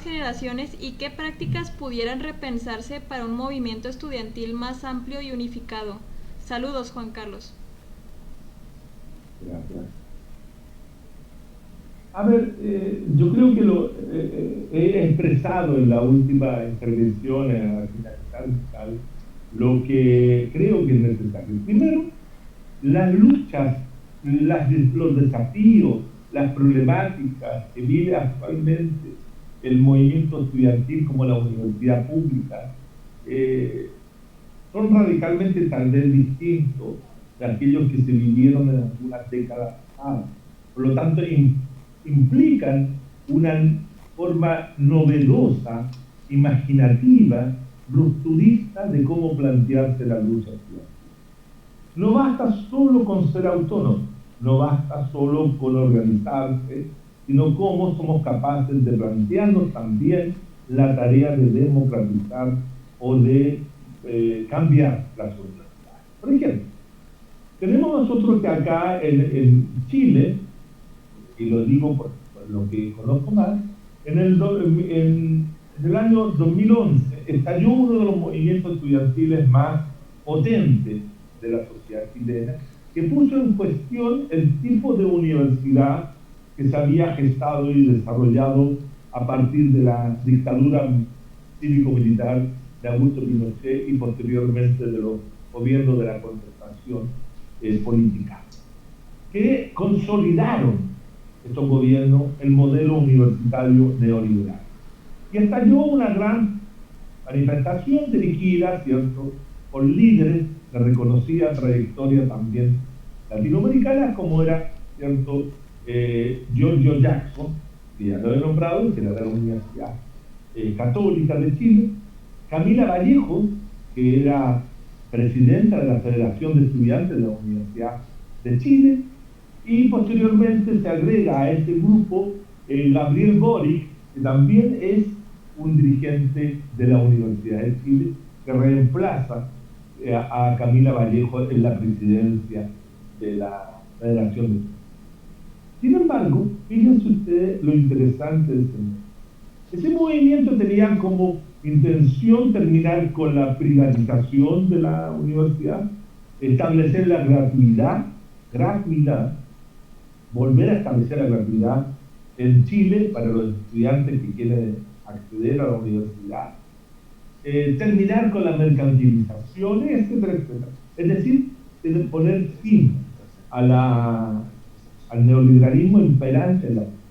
generaciones y qué prácticas pudieran repensarse para un movimiento estudiantil más amplio y unificado? Saludos, Juan Carlos. Gracias. A ver, yo creo que lo he expresado en la última intervención a finalizar lo que creo que es necesario. Primero, las luchas, los desafíos, las problemáticas que vive actualmente el movimiento estudiantil como la universidad pública son radicalmente tal vez distintos de aquellos que se vivieron en algunas décadas pasadas. Por lo tanto, implican una forma novedosa, imaginativa, rupturista de cómo plantearse la lucha estudiantil. No basta solo con ser autónomo, no basta solo con organizarse, sino cómo somos capaces de plantearnos también la tarea de democratizar o de cambiar las universidades. Por ejemplo, tenemos nosotros que acá en Chile, y lo digo por lo que conozco más, en el año 2011 estalló uno de los movimientos estudiantiles más potentes de la sociedad chilena, que puso en cuestión el tipo de universidad que se había gestado y desarrollado a partir de la dictadura cívico-militar de Augusto Pinochet y posteriormente de los gobiernos de la concertación política, que consolidaron estos gobiernos el modelo universitario neoliberal. Y estalló una gran manifestación dirigida, ¿cierto?, por líderes de reconocida trayectoria también latinoamericana, como era, ¿cierto?, Giorgio Jackson, que ya lo he nombrado, que era de la Universidad Católica de Chile, Camila Vallejo, que era presidenta de la Federación de Estudiantes de la Universidad de Chile, y posteriormente se agrega a este grupo Gabriel Boric, que también es un dirigente de la Universidad de Chile, que reemplaza a Camila Vallejo en la presidencia de la Federación de Estudiantes. Sin embargo, fíjense ustedes lo interesante de ese movimiento tenía como intención terminar con la privatización de la universidad, establecer la gratuidad, volver a establecer la gratuidad en Chile para los estudiantes que quieren acceder a la universidad, terminar con la mercantilización, etcétera, etcétera. Es decir, poner fin al neoliberalismo imperante en la universidad.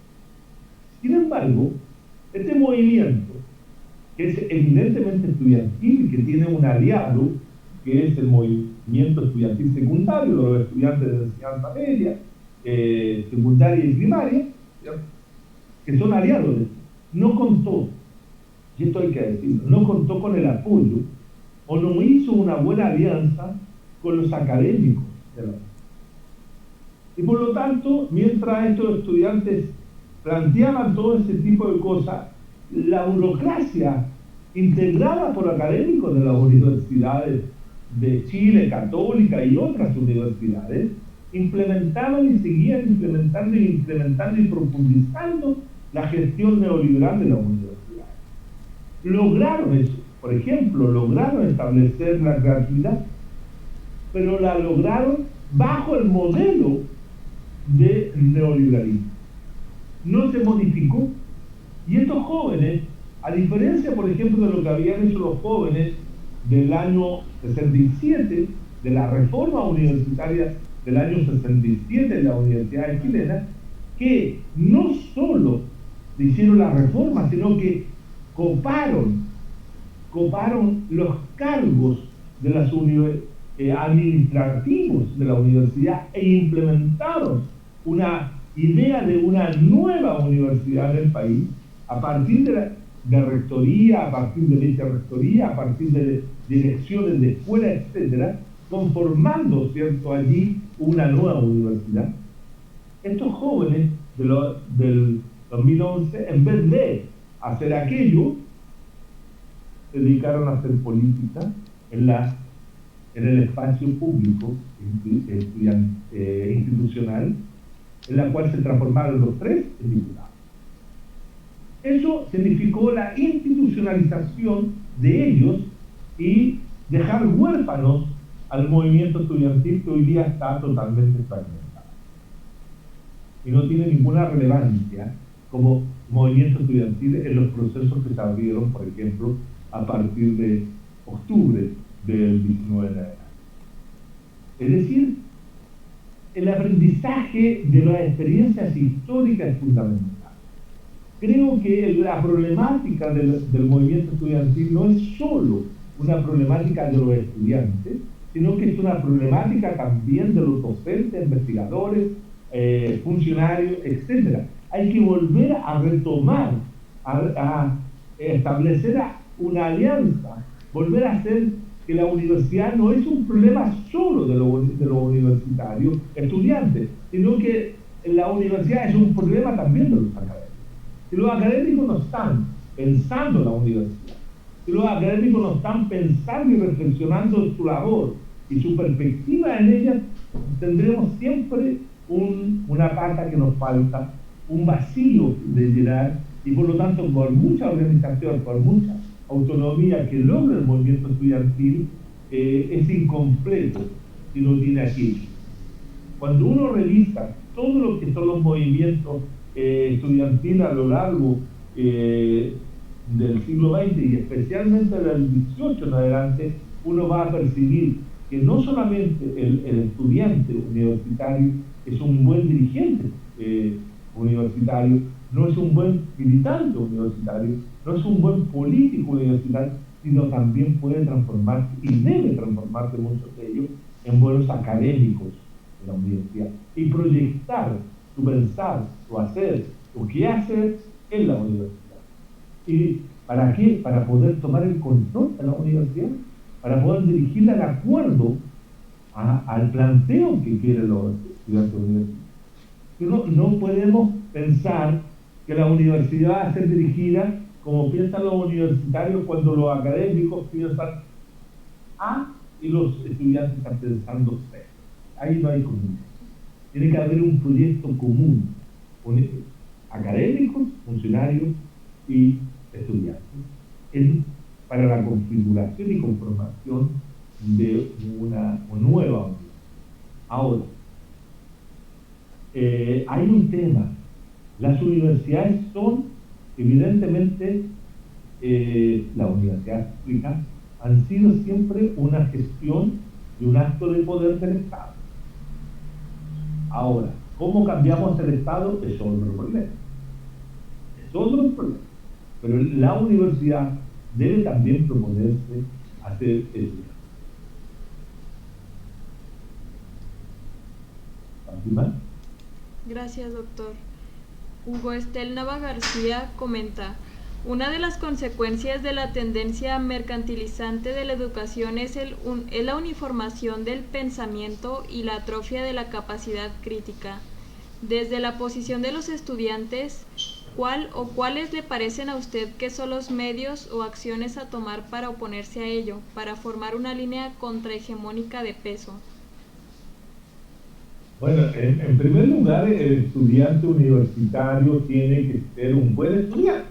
Sin embargo, este movimiento, que es evidentemente estudiantil y que tiene un aliado, que es el movimiento estudiantil secundario de los estudiantes de enseñanza media, secundaria y primaria, ¿cierto?, que son aliados, no contó, y esto hay que decirlo, no contó con el apoyo o no hizo una buena alianza con los académicos de la universidad. Y por lo tanto, mientras estos estudiantes planteaban todo ese tipo de cosas, la burocracia integrada por académicos de las universidades de Chile, Católica y otras universidades, implementaban y seguían implementando y profundizando la gestión neoliberal de la universidad. Lograron eso, por ejemplo, lograron establecer la gratuidad, pero la lograron bajo el modelo de neoliberalismo. No se modificó. Y estos jóvenes, a diferencia, por ejemplo, de lo que habían hecho los jóvenes del año 67, de la reforma universitaria del año 67 de la Universidad Chilena, que no solo hicieron la reforma, sino que coparon los cargos de las administrativos de la universidad e implementaron una idea de una nueva universidad del país a partir de rectoría, a partir de vicerrectoría, a partir de direcciones de escuela, etcétera, conformando, ¿cierto?, allí una nueva universidad. Estos jóvenes del 2011, en vez de hacer aquello, se dedicaron a hacer política en el espacio público institucional, en la cual se transformaron los tres en diputados. Eso significó la institucionalización de ellos y dejar huérfanos al movimiento estudiantil, que hoy día está totalmente fragmentado y no tiene ninguna relevancia como movimiento estudiantil en los procesos que se abrieron, por ejemplo, a partir de octubre del 19 de adelante. Es decir, el aprendizaje de las experiencias históricas es fundamental. Creo que la problemática del movimiento estudiantil no es solo una problemática de los estudiantes, sino que es una problemática también de los docentes, investigadores, funcionarios, etc. Hay que volver a retomar, a establecer una alianza, volver a hacer que la universidad no es un problema solo de los universitarios, estudiantes, sino que la universidad es un problema también de los académicos. Y los académicos no están pensando en la universidad, Si los académicos no están pensando y reflexionando en su labor y su perspectiva en ella, tendremos siempre una pata que nos falta, un vacío de llenar, y por lo tanto, por mucha organización, por mucha autonomía que logre el movimiento estudiantil, es incompleto si no tiene aquello. Cuando uno revisa todo lo que son los movimientos estudiantiles a lo largo del siglo XX y especialmente del XVIII en adelante, uno va a percibir que no solamente el estudiante universitario es un buen dirigente universitario, no es un buen militante universitario, no es un buen político universitario, sino también puede transformarse y debe transformarse muchos de ellos en buenos académicos de la universidad y proyectar su pensar, su hacer, su qué hacer en la universidad. ¿Y para qué? Para poder tomar el control de la universidad, para poder dirigirla de acuerdo al planteo que quieren los estudiantes universitarios. No podemos pensar que la universidad va a ser dirigida como piensan los universitarios cuando los académicos piensan A y los estudiantes están pensando C. Ahí no hay comunicación. Tiene que haber un proyecto común con académicos, funcionarios y estudiantes para la configuración y conformación de una nueva unidad. Ahora, hay un tema. Las universidades son, evidentemente, las universidades públicas han sido siempre una gestión y un acto de poder del Estado. Ahora, ¿cómo cambiamos el Estado? Es otro problema. Es otro problema. Pero la universidad debe también proponerse hacer eso. ¿Más? Gracias, doctor. Hugo Estel Nava García comenta: una de las consecuencias de la tendencia mercantilizante de la educación es la uniformación del pensamiento y la atrofia de la capacidad crítica. Desde la posición de los estudiantes, ¿cuál o cuáles le parecen a usted que son los medios o acciones a tomar para oponerse a ello, para formar una línea contrahegemónica de peso? Bueno, en primer lugar, el estudiante universitario tiene que ser un buen estudiante.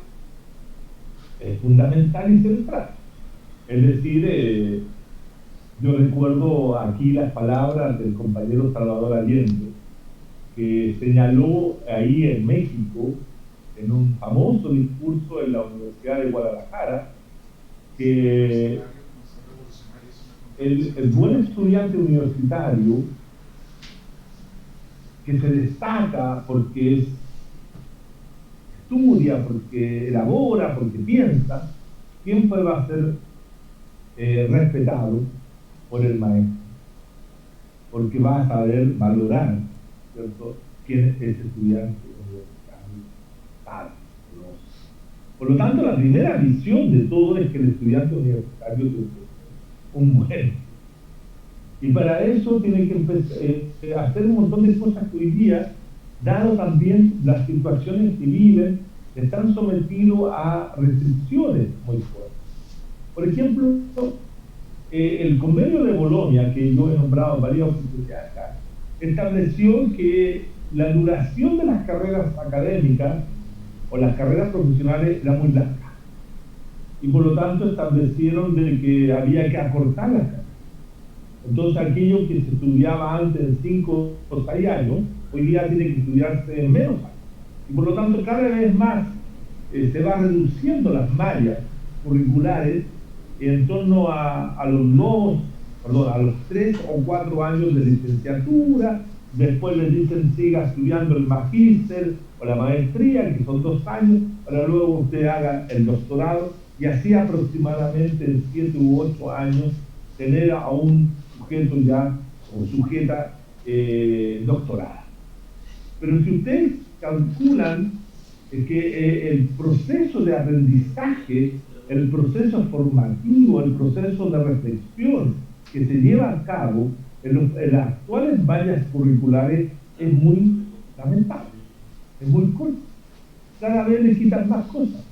Es fundamental y central. Es decir, yo recuerdo aquí las palabras del compañero Salvador Allende, que señaló ahí en México, en un famoso discurso en la Universidad de Guadalajara, que el buen estudiante universitario que se destaca porque estudia, porque elabora, porque piensa, siempre va a ser respetado por el maestro, porque va a saber valorar, ¿cierto?, quién es ese estudiante universitario, sabe, conoce. Por lo tanto, la primera visión de todo es que el estudiante universitario es un buen. Y para eso tiene que empezar a hacer un montón de cosas que hoy día, dado también las situaciones que viven, están sometidos a restricciones muy fuertes. Por ejemplo, el convenio de Bolonia, que yo he nombrado en varias oportunidades acá, estableció que la duración de las carreras académicas o las carreras profesionales era muy larga. Y por lo tanto establecieron de que había que acortar las carreras. Entonces aquello que se estudiaba antes en 5 o 6 años, hoy día tiene que estudiarse en menos años. Y por lo tanto cada vez más se va reduciendo las mallas curriculares en torno a los 3 o 4 años de licenciatura. Después les dicen siga estudiando el magíster o la maestría, que son 2 años, para luego usted haga el doctorado, y así aproximadamente en 7 u 8 años tener a un sujeto ya o sujeta doctorada. Pero si ustedes calculan que el proceso de aprendizaje, el proceso formativo, el proceso de reflexión que se lleva a cabo en las actuales mallas curriculares es muy lamentable, es muy corto. Cada vez le quitan más cosas.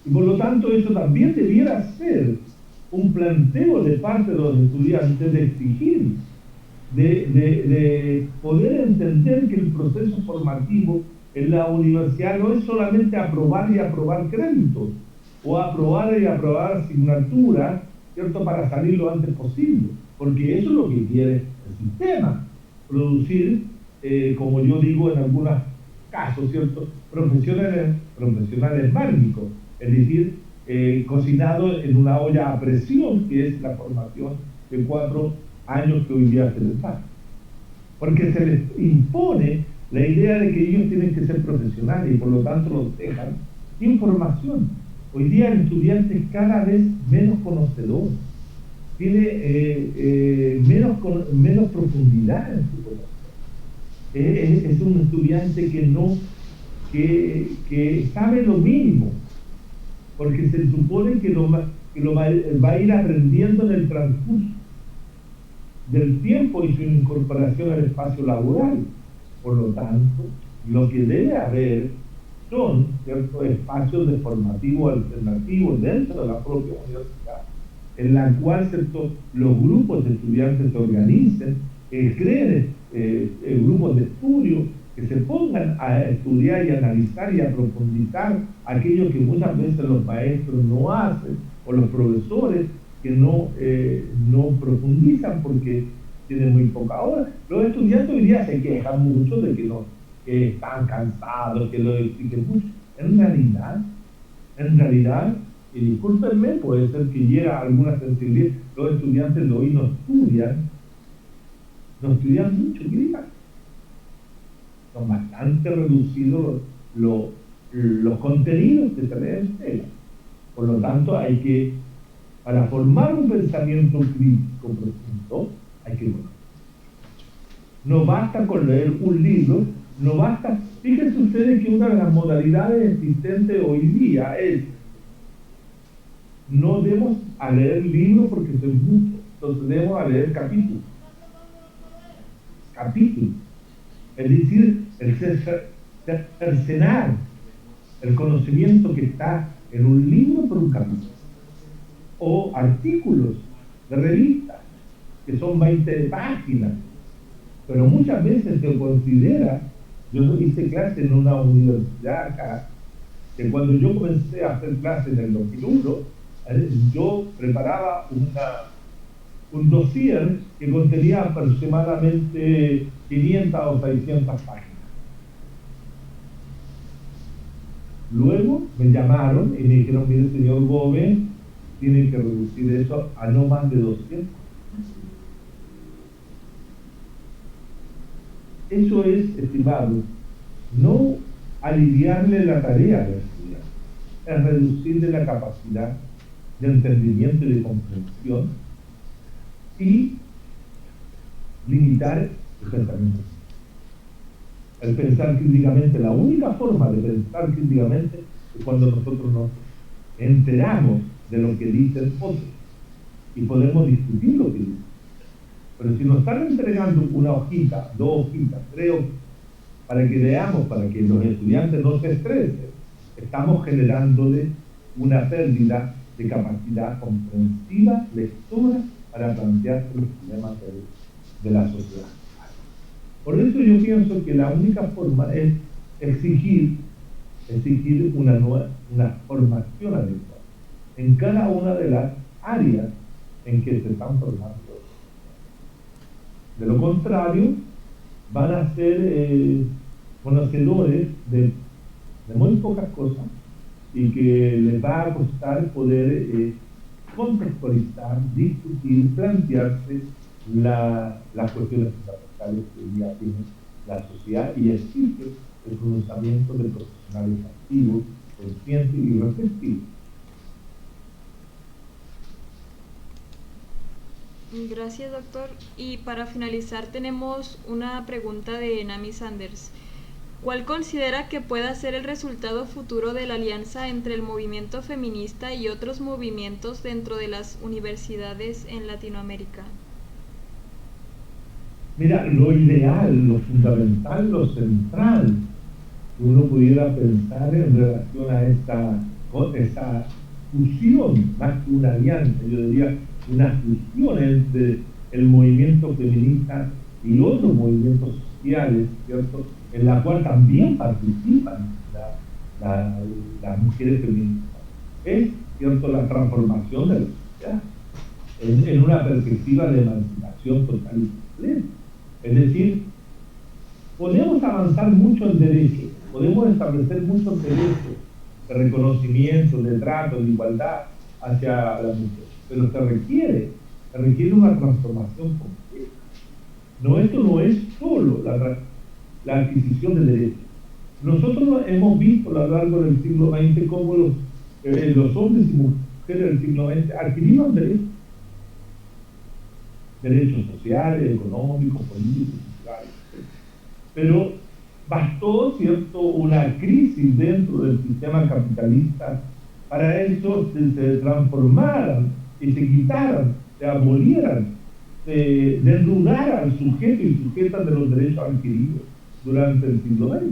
Y por lo tanto eso también debiera ser un planteo de parte de los estudiantes de exigir, de poder entender que el proceso formativo en la universidad no es solamente aprobar y aprobar créditos, o aprobar y aprobar asignaturas, ¿cierto?, para salir lo antes posible, porque eso es lo que quiere el sistema, producir, como yo digo en algunos casos, ¿cierto?, profesionales bármicos, es decir, cocinado en una olla a presión, que es la formación de 4 años que hoy día se les da. Porque se les impone la idea de que ellos tienen que ser profesionales y por lo tanto los dejan sin formación. Hoy día el estudiante es cada vez menos conocedor, tiene menos profundidad en su conocimiento. Es un estudiante que sabe lo mínimo, porque se supone que lo va a ir aprendiendo en el transcurso del tiempo y su incorporación al espacio laboral. Por lo tanto, lo que debe haber son ciertos espacios de formativo alternativo dentro de la propia universidad, en la cual los grupos de estudiantes se organicen, creen grupos de estudio, que se pongan a estudiar y analizar y a profundizar aquello que muchas veces los maestros no hacen, o los profesores que no profundizan porque tienen muy poca hora. Los estudiantes hoy día se quejan mucho de que están cansados, que lo expliquen mucho. En realidad, y discúlpenme, puede ser que llega alguna sensibilidad, los estudiantes de hoy no estudian mucho, ¿qué digan? Son bastante reducidos los contenidos que se leen en tela. Por lo tanto, para formar un pensamiento crítico profundo, hay que conocer. No basta con leer un libro, no basta. Fíjense ustedes que una de las modalidades existentes hoy día es: no debemos a leer libros porque son muchos, entonces debemos a leer capítulos. Es decir, el cercenar el conocimiento que está en un libro por un capítulo, o artículos de revistas que son 20 páginas, pero muchas veces se considera. Yo hice clase en una universidad acá, que cuando yo comencé a hacer clases en el 2001, yo preparaba un dossier que contenía aproximadamente 500 o 600 páginas. Luego me llamaron y me dijeron: mire, señor Gómez, tienen que reducir eso a no más de 200. Eso es, estimado, no aliviarle la tarea al estudiante, es reducirle la capacidad de entendimiento y de comprensión y limitar el pensamiento. El pensar críticamente, la única forma de pensar críticamente es cuando nosotros nos enteramos de lo que dicen otros y podemos discutir lo que dicen. Pero si nos están entregando una hojita, 2 hojitas, 3 hojitas, para que leamos, para que los estudiantes no se estresen, estamos generándole una pérdida de capacidad comprensiva, lectora, para plantearse los problemas de la sociedad. Por eso yo pienso que la única forma es exigir una formación adecuada en cada una de las áreas en que se están formando. De lo contrario, van a ser conocedores de muy pocas cosas y que les va a costar poder contextualizar, discutir, plantearse las cuestiones fundamentales que hoy día tiene la sociedad y exige el pronunciamiento de profesionales activos, conscientes y reflexivos. Gracias, doctor. Y para finalizar tenemos una pregunta de Nami Sanders. ¿Cuál considera que pueda ser el resultado futuro de la alianza entre el movimiento feminista y otros movimientos dentro de las universidades en Latinoamérica? Mira, lo ideal, lo fundamental, lo central que uno pudiera pensar en relación a con esa fusión, más que una alianza, yo diría una fusión entre el movimiento feminista y otros movimientos sociales, ¿cierto?, en la cual también participan las mujeres feministas. Es, ¿cierto?, la transformación de la sociedad en una perspectiva de emancipación total y completa. Es decir, podemos avanzar mucho en derechos, podemos establecer muchos derechos de reconocimiento, de trato, de igualdad hacia la mujer, pero se requiere una transformación completa. No, esto no es solo la adquisición de derechos. Nosotros hemos visto a lo largo del siglo XX cómo los hombres y mujeres del siglo XX adquirieron derechos sociales, económicos, políticos, culturales, etc. Pero bastó, ¿cierto?, una crisis dentro del sistema capitalista para eso se transformaran y se quitaran, se abolieran, se desnudaran sujetos y sujetas de los derechos adquiridos durante el siglo XX.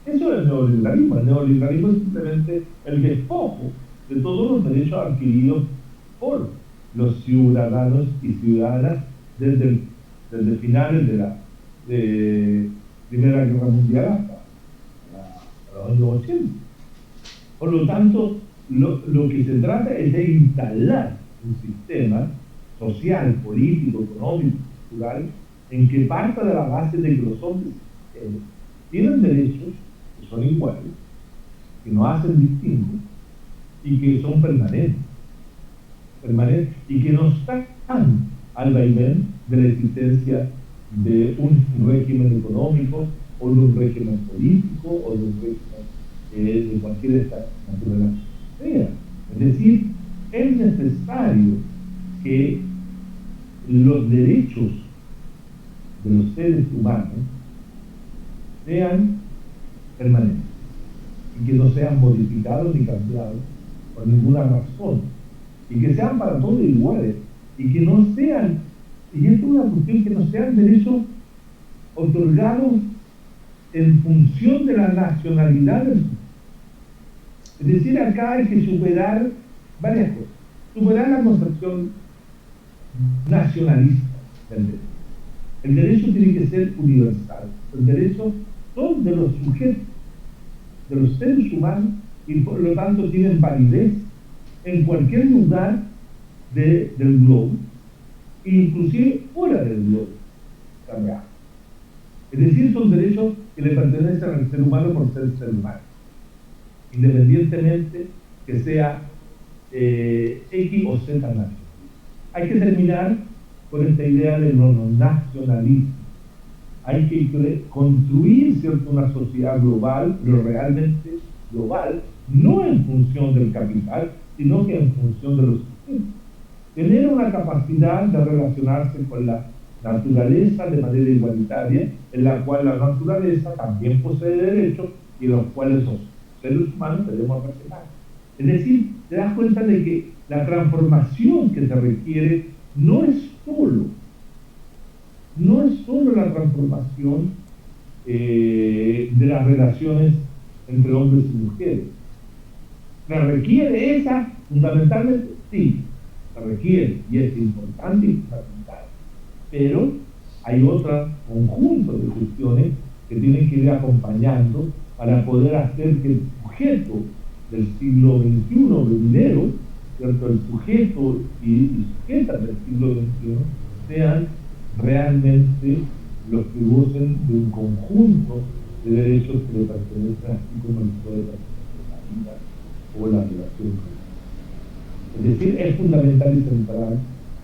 Eso es el neoliberalismo. El neoliberalismo es simplemente el despojo de todos los derechos adquiridos por los ciudadanos y ciudadanas desde finales de la Primera Guerra Mundial hasta los años 80. Por lo tanto, lo que se trata es de instalar un sistema social, político, económico, cultural, en que parta de la base de que los hombres tienen derechos que son iguales, que no hacen distingo y que son permanentes, y que no están al vaivén de la existencia de un régimen económico o de un régimen político o de un régimen de cualquier naturaleza sea. Es decir, es necesario que los derechos de los seres humanos sean permanentes y que no sean modificados ni cambiados por ninguna razón, y que sean para todos iguales, y que no sean, y esto es una cuestión, que no sean derechos otorgados en función de la nacionalidad del sujeto. Es decir, acá hay que superar varias cosas. Superar la concepción nacionalista del derecho. El derecho tiene que ser universal. Los derechos son de los sujetos, de los seres humanos, y por lo tanto tienen validez en cualquier lugar del globo, inclusive fuera del globo también. Es decir, son derechos que le pertenecen al ser humano por ser humano, independientemente que sea X o Z nacional. Hay que terminar con esta idea de no nacionalismo. Hay que construir, ¿cierto?, una sociedad global, pero realmente global, no en función del capital, sino que en función de los sujetos. Tener una capacidad de relacionarse con la naturaleza de manera igualitaria, en la cual la naturaleza también posee derechos y los cuales los seres humanos debemos respetar. Es decir, te das cuenta de que la transformación que se requiere no es solo la transformación de las relaciones entre hombres y mujeres. ¿La requiere esa fundamentalmente? Sí, la requiere, y es importante y fundamental. Pero hay otro conjunto de cuestiones que tienen que ir acompañando para poder hacer que el sujeto del siglo XXI venidero, ¿cierto?, el sujeto y sujetas del siglo XXI sean realmente los que gocen de un conjunto de derechos que le pertenecen, así como el poder de la vida o la relación. Es decir, es fundamental y central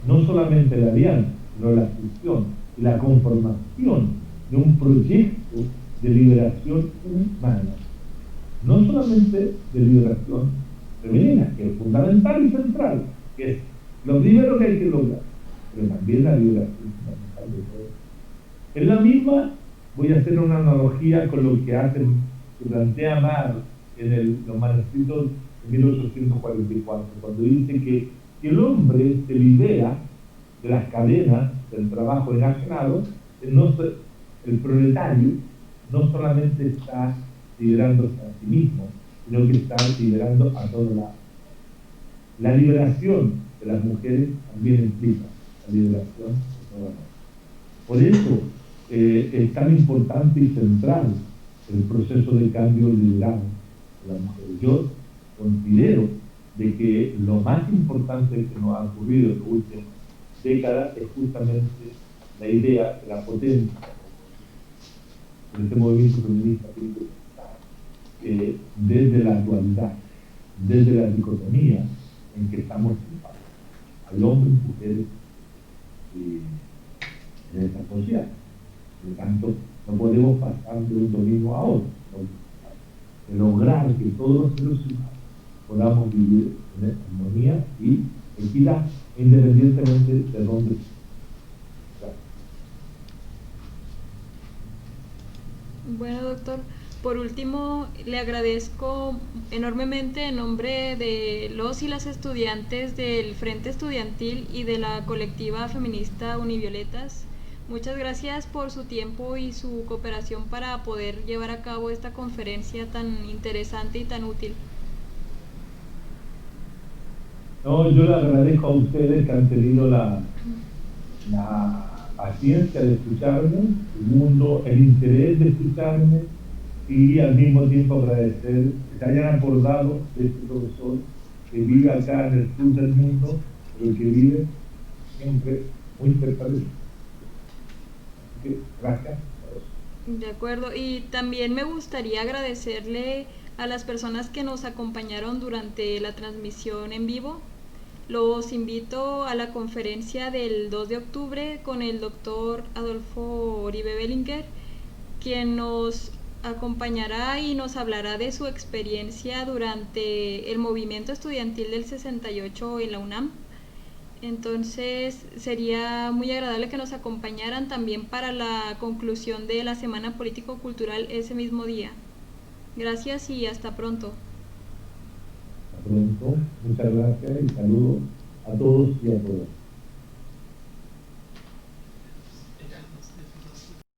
no solamente la alianza, sino la fusión y la conformación de un proyecto de liberación humana. No solamente de liberación femenina, que es fundamental y central, que es lo primero que hay que lograr, pero también la liberación fundamental de todo. Es la misma, voy a hacer una analogía con lo que plantea Marx en los manuscritos de 1844, cuando dice que el hombre se libera de las cadenas del trabajo enajenado. El proletario no solamente está liberándose a sí mismo, sino que está liderando a toda la liberación de las mujeres también implica la liberación de todas las. Por eso es tan importante y central el proceso de cambio liderado de las mujeres. Yo considero de que lo más importante que nos ha ocurrido en las últimas décadas es justamente la idea de la potencia de este movimiento feminista desde la actualidad, desde la dicotomía en que estamos sentados, al hombre y mujeres en esta sociedad. Por lo tanto, no podemos pasar de un dominio a otro, de lograr que todos los seres humanos podamos vivir en armonía y equidad, independientemente de dónde estemos. Bueno, doctor, por último, le agradezco enormemente en nombre de los y las estudiantes del Frente Estudiantil y de la colectiva feminista Univioletas. Muchas gracias por su tiempo y su cooperación para poder llevar a cabo esta conferencia tan interesante y tan útil. No, yo le agradezco a ustedes que han tenido la paciencia de escucharme, segundo, el interés de escucharme, y al mismo tiempo agradecer que se hayan acordado de este profesor que vive acá en el sur del mundo, pero que vive siempre muy cerca de él. Así que gracias. De acuerdo, y también me gustaría agradecerle a las personas que nos acompañaron durante la transmisión en vivo. Los invito a la conferencia del 2 de octubre con el doctor Adolfo Oribe Bellinger, quien nos acompañará y nos hablará de su experiencia durante el movimiento estudiantil del 68 en la UNAM. Entonces sería muy agradable que nos acompañaran también para la conclusión de la Semana Político-Cultural ese mismo día. Gracias y hasta pronto. Hasta pronto, muchas gracias y saludos a todos y a todas.